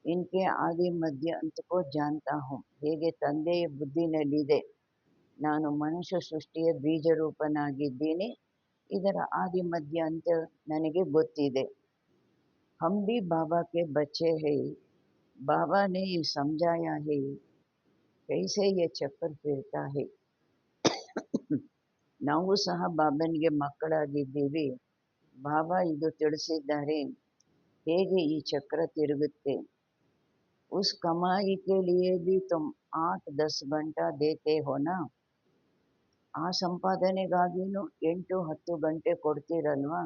इनके आदि मध्य अंत को जानता हूँ. ಹೇಗೆ ತಂದೆಯ ಬುದ್ಧಿನಲ್ಲಿದೆ, ನಾನು ಮನುಷ್ಯ ಸೃಷ್ಟಿಯ ಬೀಜರೂಪನಾಗಿದ್ದೀನಿ, ಇದರ ಆದಿ ಮಧ್ಯ ಅಂತ ನನಗೆ ಗೊತ್ತಿದೆ. हम भी बाबा के बच्चे हैं, बाबा ने ये समझाया है कैसे ये चक्कर फिरता है. ನಾವು ಸಹ ಬಾಬನಿಗೆ ಮಕ್ಕಳಾಗಿದ್ದೀವಿ, ಬಾಬಾ ಇದು ತಿಳಿಸಿದ್ದಾರೆ ಹೇಗೆ ಈ ಚಕ್ರ ತಿರುಗುತ್ತೆ. ಉಸ್ ಕಮಾಯಿ ಕೆ ಲಿಯೇ ಭಿ ತುಮ್ 8-10 ಗಂಟಾ ದೇತೆ ಹೋ ನಾ. ಆ ಸಂಪಾದನೆಗಾಗಿನೂ 8-10 ಗಂಟೆ ಕೊಡ್ತೀರಲ್ವಾ.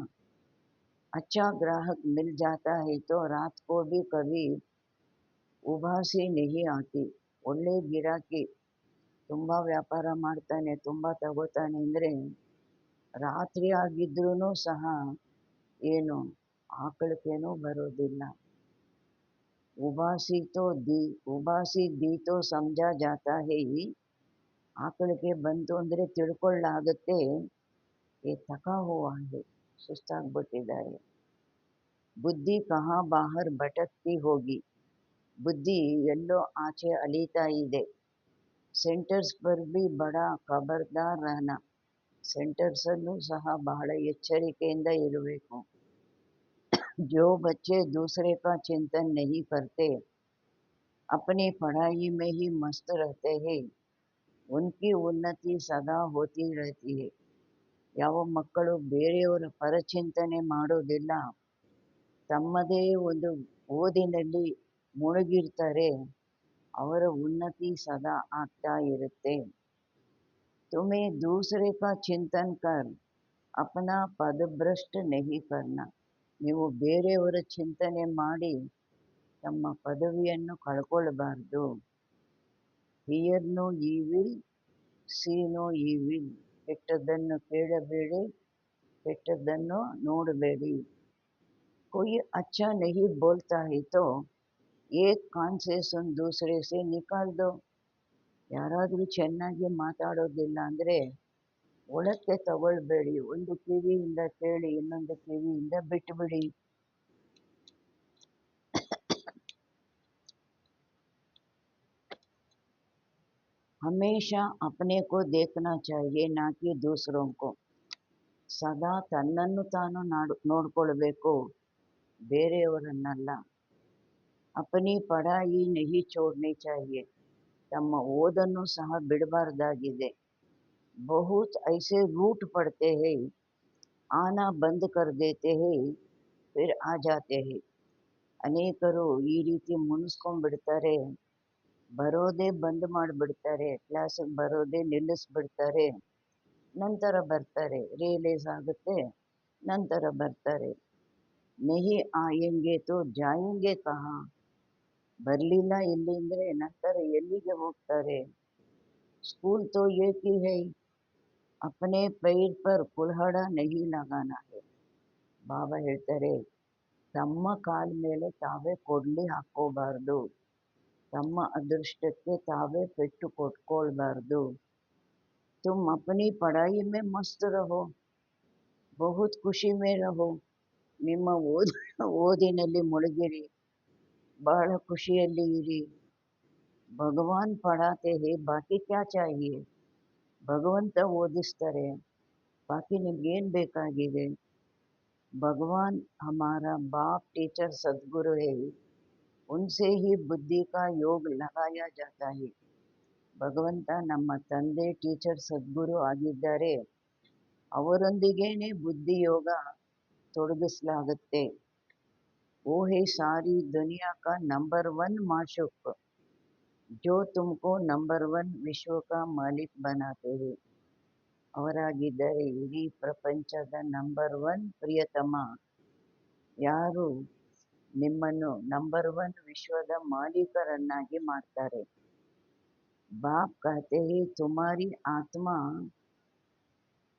ಅಚ್ಚಾ ಗ್ರಾಹಕ್ ಮಿಲ್ ಜಾತಾ ಹೈ ತೋ ರಾತ್ ಕೋ ಭಿ ಕಭಿ ಉಬಾಸಿ ನಹಿ ಆತಿ. ಒಳ್ಳೆ ಗಿರಾಕಿ ತುಂಬ ವ್ಯಾಪಾರ ಮಾಡ್ತಾನೆ, ತುಂಬ ತಗೋತಾನೆ ಅಂದರೆ ರಾತ್ರಿ ಆಗಿದ್ರೂ ಸಹ ಏನು ಆಕಳಿಕೇನೂ ಬರೋದಿಲ್ಲ. ಉಬಾಸಿ ದಿ ತೋ ಸಮಜಾ ಜಾತಾ ಹೇ. ಆಕಳಿಕೆ ಬಂತು ಅಂದರೆ ತಿಳ್ಕೊಳ್ಳಾಗತ್ತೆ, ಏ ತಕಾ ಹುವಾ ಹೇ, ಸುಸ್ತಾಗ್ಬಿಟ್ಟಿದ್ದಾರೆ. ಬುದ್ಧಿ ಕಹಾ ಬಾಹರ್ ಭಟಕ್ತಿ ಹೋಗಿ, ಬುದ್ಧಿ ಎಲ್ಲೋ ಆಚೆ ಅಲೀತಾ ಇದೆ. ಸೆಂಟರ್ಸ್ ಪರ್ ಭಿ ಬಡಾ ಖಬರ್ದಾರ್ ರಹನಾ, ಸೆಂಟರ್ಸಲ್ಲೂ ಸಹ ಬಹಳ ಎಚ್ಚರಿಕೆಯಿಂದ ಇರಬೇಕು. जो बच्चे दूसरे का चिंतन नहीं करते, अपनी पढ़ाई में ही मस्त रहते हैं, उनकी उन्नति सदा होती रहती है. ಯಾವ ಮಕ್ಕಳು ಬೇರೆಯವರ ಪರಚಿಂತನೆ ಮಾಡೋದಿಲ್ಲ, ತಮ್ಮದೇ ಒಂದು ಓದಿನಲ್ಲಿ ಮುಳುಗಿರ್ತಾರೆ, ಅವರ ಉನ್ನತಿ ಸದಾ ಆಗ್ತಾ ಇರುತ್ತೆ. तुम्हें दूसरे का चिंतन कर अपना पदभ्रष्ट नहीं करना. ನೀವು ಬೇರೆಯವರ ಚಿಂತನೆ ಮಾಡಿ ತಮ್ಮ ಪದವಿಯನ್ನು ಕಳ್ಕೊಳ್ಬಾರ್ದು. Hear no evil, see no evil. ಕೆಟ್ಟದ್ದನ್ನು ಕೇಳಬೇಡಿ, ಕೆಟ್ಟದ್ದನ್ನು ನೋಡಬೇಡಿ. कोई अच्छा नहीं बोलता है तो एक कान से सुन दूसरे से निकाल दो. ಯಾರಾದರೂ ಚೆನ್ನಾಗಿ ಮಾತಾಡೋದಿಲ್ಲ ಅಂದರೆ ಒಳಕ್ಕೆ ತಗೊಳ್ಬೇಡಿ, ಒಂದು ಕಿವಿಯಿಂದ ಕೇಳಿ ಇನ್ನೊಂದು ಕಿವಿಯಿಂದ ಬಿಟ್ಟುಬಿಡಿ. ಹಮೇಶಾ ಅಪನೆ ಕೋ ದೇಖನಾ ಚಾಹಿಯೆ ನಾ ಕಿ ದೂಸರೋಂ ಕೋ. ಸದಾ ತನ್ನನ್ನು ತಾನು ನೋಡ್ಕೊಳ್ಬೇಕು, ಬೇರೆಯವರನ್ನಲ್ಲ. ಅಪನಿ ಪಢಾಯಿ ನಹಿ ಛೋಡ್ನಿ ಚಾಹಿಯೆ, ತಮ್ಮ ಓದನ್ನು ಸಹ ಬಿಡಬಾರ್ದಾಗಿದೆ. ಬಹುತ್ ಐಸೆ ರೂಟ್ ಪಡ್ತೆ ಹೈ, ಆನಾ ಬಂದ್ ಕರ್ ದೇತೆ ಹೈ, ಫಿರ್ ಆ ಜಾತೆ ಹೈ. ಅನೇಕರು ಈ ರೀತಿ ಮುನಿಸ್ಕೊಂಡ್ಬಿಡ್ತಾರೆ, ಬರೋದೇ ಬಂದ್ ಮಾಡಿಬಿಡ್ತಾರೆ, ಕ್ಲಾಸಿಗೆ ಬರೋದೇ ನಿಲ್ಲಿಸ್ಬಿಡ್ತಾರೆ, ನಂತರ ಬರ್ತಾರೆ, ರಿಯಲೈಸ್ ಆಗುತ್ತೆ, ನಂತರ ಬರ್ತಾರೆ. ನಹಿ ಆಯೆಂಗೆ ತೋ ಜಾಯೆಂಗೆ ಕಹಾ. ಬರಲಿಲ್ಲ ಇಲ್ಲಿ ಅಂದರೆ ನಂತರ ಎಲ್ಲಿಗೆ ಹೋಗ್ತಾರೆ. ಸ್ಕೂಲ್ ತೋ ಏಕ್ ಹಿ ಹೈ, ಅಪನೆ ಪೈರ್ ಪರ್ ಕುಲ್ಹಡ ನಹಿ ಲಗಾನಾ ಹೈ. ಬಾಬಾ ಹೇಳ್ತಾರೆ, ತಮ್ಮ ಕಾಲ ಮೇಲೆ ತಾವೇ ಕೊಡ್ಲಿ ಹಾಕ್ಕೋಬಾರ್ದು, ತಮ್ಮ ಅದೃಷ್ಟಕ್ಕೆ ತಾವೇ ಪೆಟ್ಟು ಕೊಟ್ಕೊಳ್ಬಾರ್ದು. ತುಮ್ ಅಪನಿ ಪಢಾಯಿ ಮೇ ಮಸ್ತ್ ರಹೋ, ಬಹುತ್ ಖುಷಿ ಮೇ ರಹೋ. ನಿಮ್ಮ ಓದಿನಲ್ಲಿ ಮುಳುಗಿರಿ, ಬಹಳ ಖುಷಿಯಲ್ಲಿ ಇರಿ. ಭಗವಾನ್ ಪಢಾತೆ ಹೇ, ಬಾಕಿ ಕ್ಯಾ ಚಾಹಿಯೆ. ಭಗವಂತ ಓದಿಸ್ತಾರೆ, ಬಾಕಿ ನಿಮ್ಗೇನು ಬೇಕಾಗಿದೆ. ಭಗವಾನ್ ಹಮಾರಾ ಬಾಪ್ ಟೀಚರ್ ಸದ್ಗುರು ಹೇ, उनसे ही बुद्धि का योग लगाया जाता है. ಭಗವಂತ ನಮ್ಮ ತಂದೆ ಟೀಚರ್ ಸದ್ಗುರು ಆಗಿದ್ದಾರೆ, ಅವರೊಂದಿಗೇನೆ ಬುದ್ಧಿ ಯೋಗ ತೊಡಗಿಸಲಾಗುತ್ತೆ. वो है सारी दुनिया का नंबर 1 माशूक, जो तुमको नंबर 1 विश्व का मालिक बनाते हैं. ಅವರಾಗಿದ್ದರೆ ಇಡೀ ಪ್ರಪಂಚದ ನಂಬರ್ 1 ಪ್ರಿಯತಮ, ಯಾರು ನಿಮ್ಮನ್ನು ನಂಬರ್ 1 ವಿಶ್ವದ ಮಾಲೀಕರನ್ನಾಗಿ ಮಾಡ್ತಾರೆ. बाप कहते हैं तुम्हारी आत्मा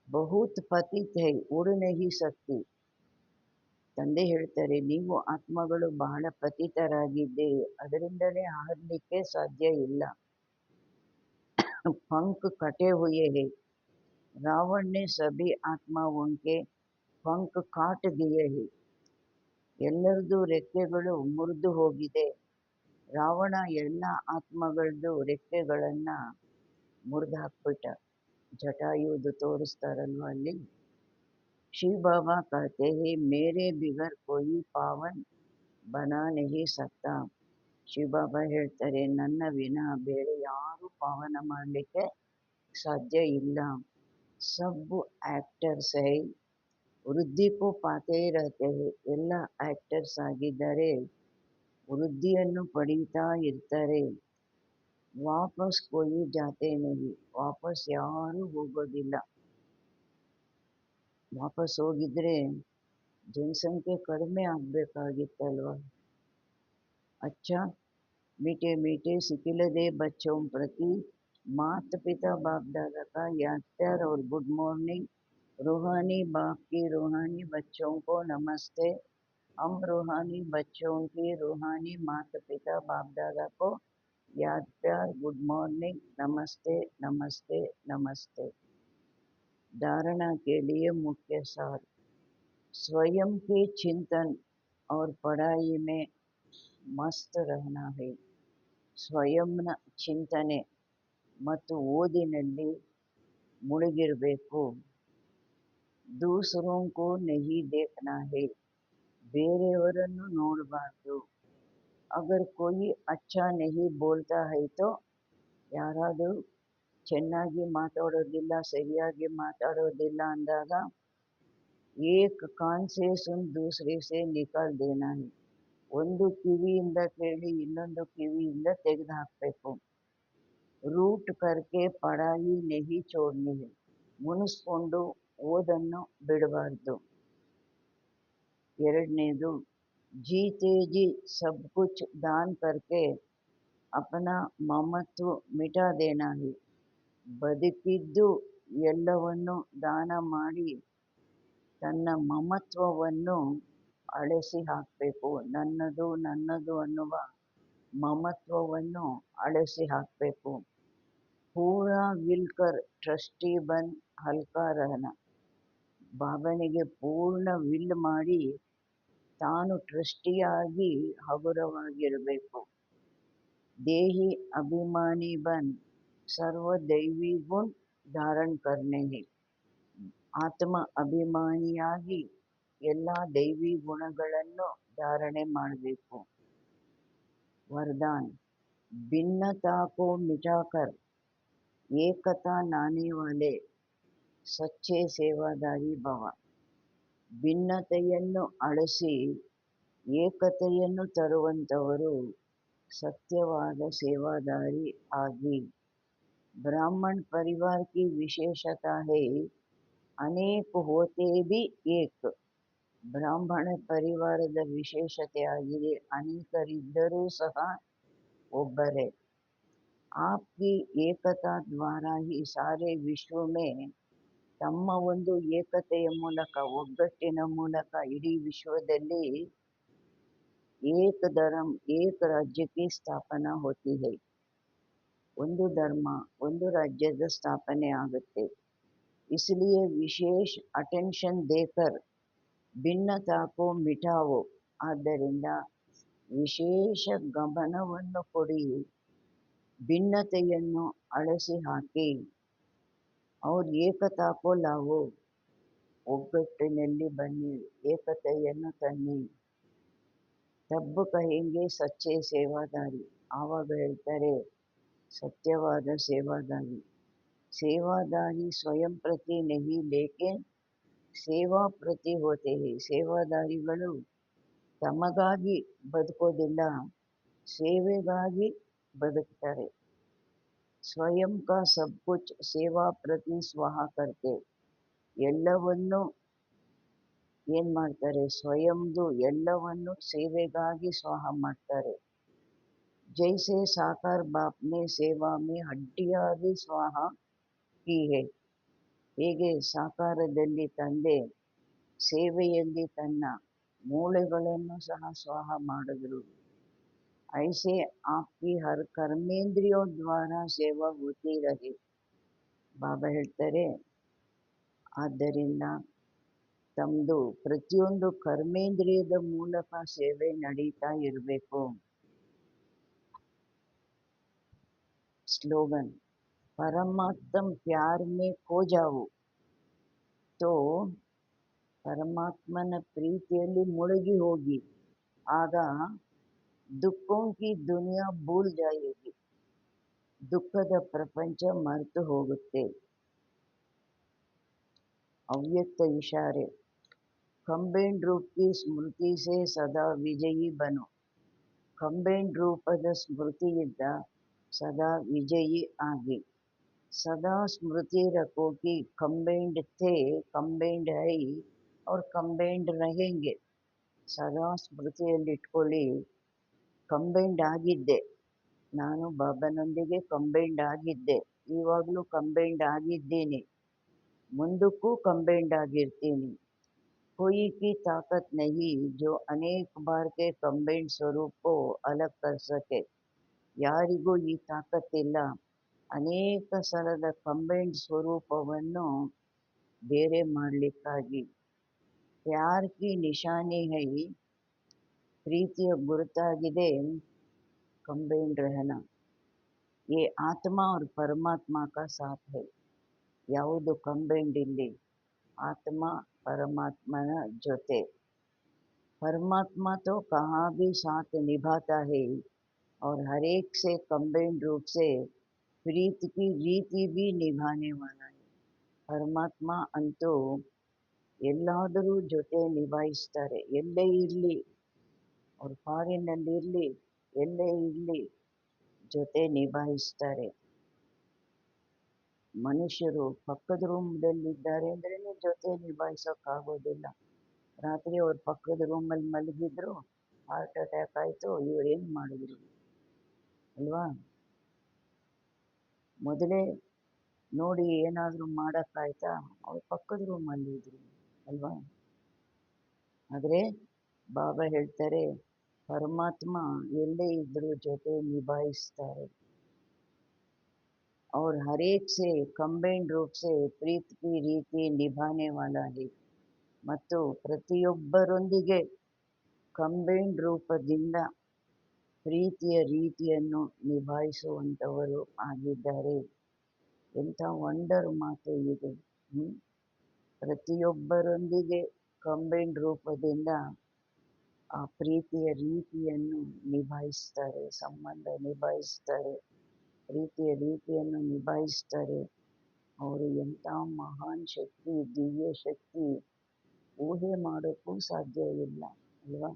बहुत पतित है, उड़ नहीं सकती. ತಂದೆ ಹೇಳ್ತಾರೆ, ನೀವು ಆತ್ಮಗಳು ಬಹಳ ಪತಿತರಾಗಿದ್ದೆ, ಅದರಿಂದಲೇ ಹಾರಲಿಕ್ಕೆ ಸಾಧ್ಯ ಇಲ್ಲ. पंख कटे हुए हैं. रावण ने सभी आत्माओं के पंख काट दिए हैं. ಎಲ್ಲರದು ರೆಕ್ಕೆಗಳು ಮುರಿದು ಹೋಗಿದೆ. ರಾವಣ ಎಲ್ಲ ಆತ್ಮಗಳದ್ದು ರೆಕ್ಕೆಗಳನ್ನ ಮುರಿದು ಹಾಕ್ಬಿಟ್ಟ. ಜಟಾಯುವುದು ತೋರಿಸ್ತಾರಲ್ವ ಅಲ್ಲಿ. शिव बाबा कहते हैं मेरे बिगर कोई पावन बना नहीं सकता. ಶಿವಬಾಬಾ ಹೇಳ್ತಾರೆ, ನನ್ನ ವಿನ ಬೇರೆ ಯಾರು ಪಾವನ ಮಾಡಲಿಕ್ಕೆ ಸಾಧ್ಯ ಇಲ್ಲ. सब एक्टर्स है, ವೃದ್ಧಿ ಕೋ ಪಾತೆ रहते हैं. ಎಲ್ಲ ಆಕ್ಟರ್ಸ್ ಆಗಿದ್ದಾರೆ, ವೃದ್ಧಿಯನ್ನು ಪಡೀತಾ ಇರ್ತಾರೆ. ವಾಪಸ್ कोई जाते नहीं, ವಾಪಸ್ ಯಾರು ಹೋಗೋದಿಲ್ಲ. ವಾಪಸ್ ಹೋಗಿದ್ರೆ ಜನಸಂಖ್ಯೆ ಕಡಿಮೆ ಆಗಬೇಕಾಗಿತ್ತಲ್ವ. अच्छा, मीठे मीठे सिकिलदे बच्चों प्रति माता पिता बाप दादा का याद प्यार और गुड मॉर्निंग. रूहानी बाप की रूहानी बच्चों को नमस्ते. हम रूहानी बच्चों की रूहानी माता पिता बाप दादा को याद प्यार, गुड मॉर्निंग, नमस्ते नमस्ते नमस्ते. धारणा के लिए मुख्य सार, स्वयं के चिंतन और पढ़ाई में मस्त रहना है. ಸ್ವಯಂನ ಚಿಂತನೆ ಮತ್ತು ಓದಿನಲ್ಲಿ ಮುಳುಗಿರಬೇಕು. दूसरों को नहीं देखना है, ಬೇರೆಯವರನ್ನು ನೋಡಬಾರ್ದು. ಅಗರ್ कोई अच्छा नहीं बोलता है तो, ಯಾರಾದರೂ ಚೆನ್ನಾಗಿ ಮಾತಾಡೋದಿಲ್ಲ, ಸರಿಯಾಗಿ ಮಾತಾಡೋದಿಲ್ಲ ಅಂದಾಗ ಏಕ್ ಕಾನ್ ಸೆ ಸುನ್ ದೂಸರೆ ಸೆ ನಿಕಾಲ್ ದೇನಾ ಹೈ, ಒಂದು ಕಿವಿಯಿಂದ ಕೇಳಿ ಇನ್ನೊಂದು ಕಿವಿಯಿಂದ ತೆಗೆದು ಹಾಕಬೇಕು. ರೂಟ್ ಕರ್ಕೆ ಪಡಾಯಿ ನೆಹಿ ಚೋಡ್ನಿ ಹೈ, ಮುನಿಸ್ಕೊಂಡು ಓದನ್ನು ಬಿಡಬಾರ್ದು. ಎರಡನೇದು, ಜೀತೆ ಜಿ ಸಬ್ ಕುಚ್ ದಾನ್ ಕರ್ಕೆ ಅಪನ ಮಮತ್ವ ಮಿಟಾ ದೇನಾ ಹೈ, ಬದುಕಿದ್ದು ಎಲ್ಲವನ್ನು ದಾನ ಮಾಡಿ ತನ್ನ ಮಮತ್ವವನ್ನು ಅಳಿಸಿ ಹಾಕಬೇಕು. ನನ್ನದು ನನ್ನದು ಅನ್ನುವ ಮಮತ್ವವನ್ನು ಅಳಿಸಿ ಹಾಕಬೇಕು. ಪೂರಾ ವಿಲ್ಕರ್ ಟ್ರಸ್ಟಿ ಬನ್ ಹಲ್ಕಾ ರಹನ, ಬಾಬನಿಗೆ ಪೂರ್ಣ ವಿಲ್ ಮಾಡಿ ತಾನು ಟ್ರಸ್ಟಿಯಾಗಿ ಹಗುರವಾಗಿರಬೇಕು. ದೇಹಿ ಅಭಿಮಾನಿ ಬನ್ ಸರ್ವ ದೈವಿ ಗುಣ ಧಾರಣ ಕರ್ನೆ ಹೈ, ಆತ್ಮ ಅಭಿಮಾನಿಯಾಗಿ ಎಲ್ಲ ದೈವಿ ಗುಣಗಳನ್ನು ಧಾರಣೆ ಮಾಡಬೇಕು. वरदान, भिन्नता को मिटाकर एकता लाने वाले सच्चे ಸೇವಾದಾರಿ ಭವ. ಭಿನ್ನತೆಯನ್ನು ಅಳಿಸಿ ಏಕತೆಯನ್ನು ತರುವಂತವರು ಸತ್ಯವಾದ ಸೇವಾದಾರಿ ಆಗಿ. ब्राह्मण परिवार की विशेषता है अनेक होते भी एक. ಬ್ರಾಹ್ಮಣ ಪರಿವಾರದ ವಿಶೇಷತೆಯಾಗಿದೆ, ಅನೇಕರಿದ್ದರೂ ಸಹ ಒಬ್ಬರೇ. आपकी ಏಕತಾ ದ್ವಾರ ही सारे विश्व में, ತಮ್ಮ ಒಂದು ಏಕತೆಯ ಮೂಲಕ, ಒಗ್ಗಟ್ಟಿನ ಮೂಲಕ ಇಡೀ ವಿಶ್ವದಲ್ಲಿ ಏಕ ಧರ್ಮ ಏಕ ರಾಜ್ಯಕ್ಕೆ ಸ್ಥಾಪನಾ ಹೋತಿ ಹೈ, ಒಂದು ಧರ್ಮ ಒಂದು ರಾಜ್ಯದ ಸ್ಥಾಪನೆ ಆಗುತ್ತೆ. इसलिए विशेष अटेंशन देकर ಭಿನ್ನತಾ ಕೋ ಮಿಟಾವೋ, ಆದ್ದರಿಂದ ವಿಶೇಷ ಗಮನವನ್ನು ಕೊಡಿ, ಭಿನ್ನತೆಯನ್ನು ಅಳಿಸಿ ಹಾಕಿ. ಅವ್ರ ಏಕತಾ ಕೋ ಲಾವೋ, ಒಗ್ಗಟ್ಟಿನಲ್ಲಿ ಬನ್ನಿ, ಏಕತೆಯನ್ನು ತನ್ನಿ. ತಬ್ಬು ಕಹೆಂಗೆ ಸಚ್ಚೆ ಸೇವಾದಾರಿ. ಆವಾಗ ಹೇಳ್ತಾರೆ ಸತ್ಯವಾದ ಸೇವಾದಾರಿ. ಸೇವಾದಾರಿ ಸ್ವಯಂ ಪ್ರತಿ ನಹಿ ಲೇಕಿನ್ ಸೇವಾ ಪ್ರತಿ ಹೋತೆ ಹೈ. ಸೇವಾದಾರಿಗಳು ತಮಗಾಗಿ ಬದುಕೋದಿಲ್ಲ, ಸೇವೆಗಾಗಿ ಬದುಕ್ತಾರೆ. ಸ್ವಯಂ ಕಾ ಸಬ್ ಕುಚ್ ಸೇವಾ ಪ್ರತಿ ಸ್ವಾಹ ಕರ್ತೆ. ಎಲ್ಲವನ್ನು ಏನ್ ಮಾಡ್ತಾರೆ, ಸ್ವಯಂದು ಎಲ್ಲವನ್ನು ಸೇವೆಗಾಗಿ ಸ್ವಾಹ ಮಾಡ್ತಾರೆ. ಜೈಸೆ ಸಾಕಾರ ಬಾಪ್ನೆ ಸೇವಾ ಮೇ ಹಡ್ಡಿಯಾಗಿ ಸ್ವಾಹ ಕಿ ಹೈ. ಹೇಗೆ ಸಾಕಾರದಲ್ಲಿ ತಂದೆ ಸೇವೆಯಲ್ಲಿ ತನ್ನ ಮೂಳೆಗಳನ್ನು ಸಹ ಸ್ವಾಹ ಮಾಡಿದ್ರು, ಐಸೆ ಆಪ್ಕಿ ಹರ್ ಕರ್ಮೇಂದ್ರಿಯೋ ದ್ವಾರ ಸೇವಾ ಹೋತಿ ರಹೆ. ಬಾಬಾ ಹೇಳ್ತಾರೆ, ಆದ್ದರಿಂದ ತಮ್ಮದು ಪ್ರತಿಯೊಂದು ಕರ್ಮೇಂದ್ರಿಯದ ಮೂಲಕ ಸೇವೆ ನಡೀತಾ ಇರಬೇಕು. ಸ್ಲೋಗನ್, ಪರಮಾತ್ಮ ಪ್ಯಾರ್ ಮೇ ಖೋ ಜಾವೋ. ತೋ ಪರಮಾತ್ಮನ ಪ್ರೀತಿಯಲ್ಲಿ ಮುಳುಗಿ ಹೋಗಿ, ಆಗ ದುಃಖೋं की दुनिया भूल जाएगी. ದುಃಖದ ಪ್ರಪಂಚ ಮರೆತು ಹೋಗುತ್ತೆ. ಅವ್ಯಕ್ತ ಇಶಾರೆ, ಕಂಬೇನ್ ರೂಪ್ की ಸ್ಮೃತಿ से ಸದಾ ವಿಜಯಿ ಬನೋ. ಕಂಬೇನ್ ರೂಪದ ಸ್ಮೃತಿಯಿಂದ ಸದಾ ವಿಜಯಿ ಆಗಿ. सदा स्मृति रखो कि कंबाइंड थे, कंबाइंड है और कंबाइंड रहेंगे. ಸದಾ ಸ್ಮೃತಿಯಲ್ಲಿಟ್ಕೊಳ್ಳಿ, ಕಂಬೈಂಡ್ ಆಗಿದ್ದೆ, ನಾನು ಬಾಬನೊಂದಿಗೆ ಕಂಬೈಂಡ್ ಆಗಿದ್ದೆ, ಇವಾಗಲೂ ಕಂಬೈಂಡ್ ಆಗಿದ್ದೀನಿ, ಮುಂದಕ್ಕೂ ಕಂಬೈಂಡ್ ಆಗಿರ್ತೀನಿ. कोई की ताकत नहीं जो अनेक बार के कंबाइंड स्वरूप को अलग कर सके. ಯಾರಿಗೂ ಈ ತಾಕತ್ತಿಲ್ಲ ಅನೇಕ ಸಲದ ಕಂಬೈಂಡ್ ಸ್ವರೂಪವನ್ನು ಬೇರೆ ಮಾಡಲಿಕ್ಕಾಗಿ. ಪ್ಯಾರ್ ಕಿ ನಿಶಾನಿ ಹೈ, ಪ್ರೀತಿಯ ಗುರುತಾಗಿದೆ ಕಂಬೈಂಡ್ ರಹನಾ. ये आत्मा और परमात्मा का साथ है. ಯಾವುದು ಕಂಬೈಂಡ್ ಇಲ್ಲಿ, ಆತ್ಮ ಪರಮಾತ್ಮನ ಜೊತೆ. परमात्मा तो कहाँ भी साथ निभाता है और हर एक से कंबाइंड रूप से प्रीत की रीति भी निभाने वाला है. ಪರಮಾತ್ಮ ಅಂತೂ ಎಲ್ಲಾದರೂ ಜೊತೆ ನಿಭಾಯಿಸ್ತಾರೆ. ಎಲ್ಲೇ ಇರಲಿ, ಅವ್ರು ಫಾರಿನಲ್ಲಿ ಇರಲಿ, ಎಲ್ಲೇ ಇರಲಿ ಜೊತೆ ನಿಭಾಯಿಸ್ತಾರೆ. ಮನುಷ್ಯರು ಪಕ್ಕದ ರೂಮ್ದಲ್ಲಿದ್ದಾರೆ ಅಂದ್ರೆ ಜೊತೆ ನಿಭಾಯಿಸೋಕ್ಕಾಗೋದಿಲ್ಲ. ರಾತ್ರಿ ಅವ್ರ ಪಕ್ಕದ ರೂಮಲ್ಲಿ ಮಲಗಿದ್ರು, ಹಾರ್ಟ್ ಅಟ್ಯಾಕ್ ಆಯಿತು, ಇವ್ರು ಏನು ಮಾಡಿದ್ರು ಅಲ್ವಾ? ಮೊದಲೇ ನೋಡಿ ಏನಾದರೂ ಮಾಡೋಕ್ಕಾಯ್ತಾ? ಅವ್ರ ಪಕ್ಕದ ರೂಮಲ್ಲಿ ಇದ್ರು ಅಲ್ವಾ? ಆದರೆ ಬಾಬಾ ಹೇಳ್ತಾರೆ, ಪರಮಾತ್ಮ ಎಲ್ಲೇ ಇದ್ರೂ ಜೊತೆ ನಿಭಾಯಿಸ್ತಾರೆ. और हर एक से कंबाइंड रूप से प्रीत की ರೀತಿ ನಿಭಾನೆ ವಾಲಾ ಹೈ. ಮತ್ತು ಪ್ರತಿಯೊಬ್ಬರೊಂದಿಗೆ ಕಂಬೈಂಡ್ ರೂಪದಿಂದ ಪ್ರೀತಿಯ ರೀತಿಯನ್ನು ನಿಭಾಯಿಸುವಂಥವರು ಆಗಿದ್ದಾರೆ. ಎಂಥ ವಂಡರ್ ಮಾತು ಇದು. ಪ್ರತಿಯೊಬ್ಬರೊಂದಿಗೆ ಕಂಬೈಂಡ್ ರೂಪದಿಂದ ಆ ಪ್ರೀತಿಯ ರೀತಿಯನ್ನು ನಿಭಾಯಿಸ್ತಾರೆ, ಸಂಬಂಧ ನಿಭಾಯಿಸ್ತಾರೆ, ಪ್ರೀತಿಯ ರೀತಿಯನ್ನು ನಿಭಾಯಿಸ್ತಾರೆ. ಅವರು ಎಂಥ ಮಹಾನ್ ಶಕ್ತಿ, ದಿವ್ಯ ಶಕ್ತಿ, ಊಹೆ ಮಾಡೋಕ್ಕೂ ಸಾಧ್ಯ ಇಲ್ಲ ಅಲ್ವಾ?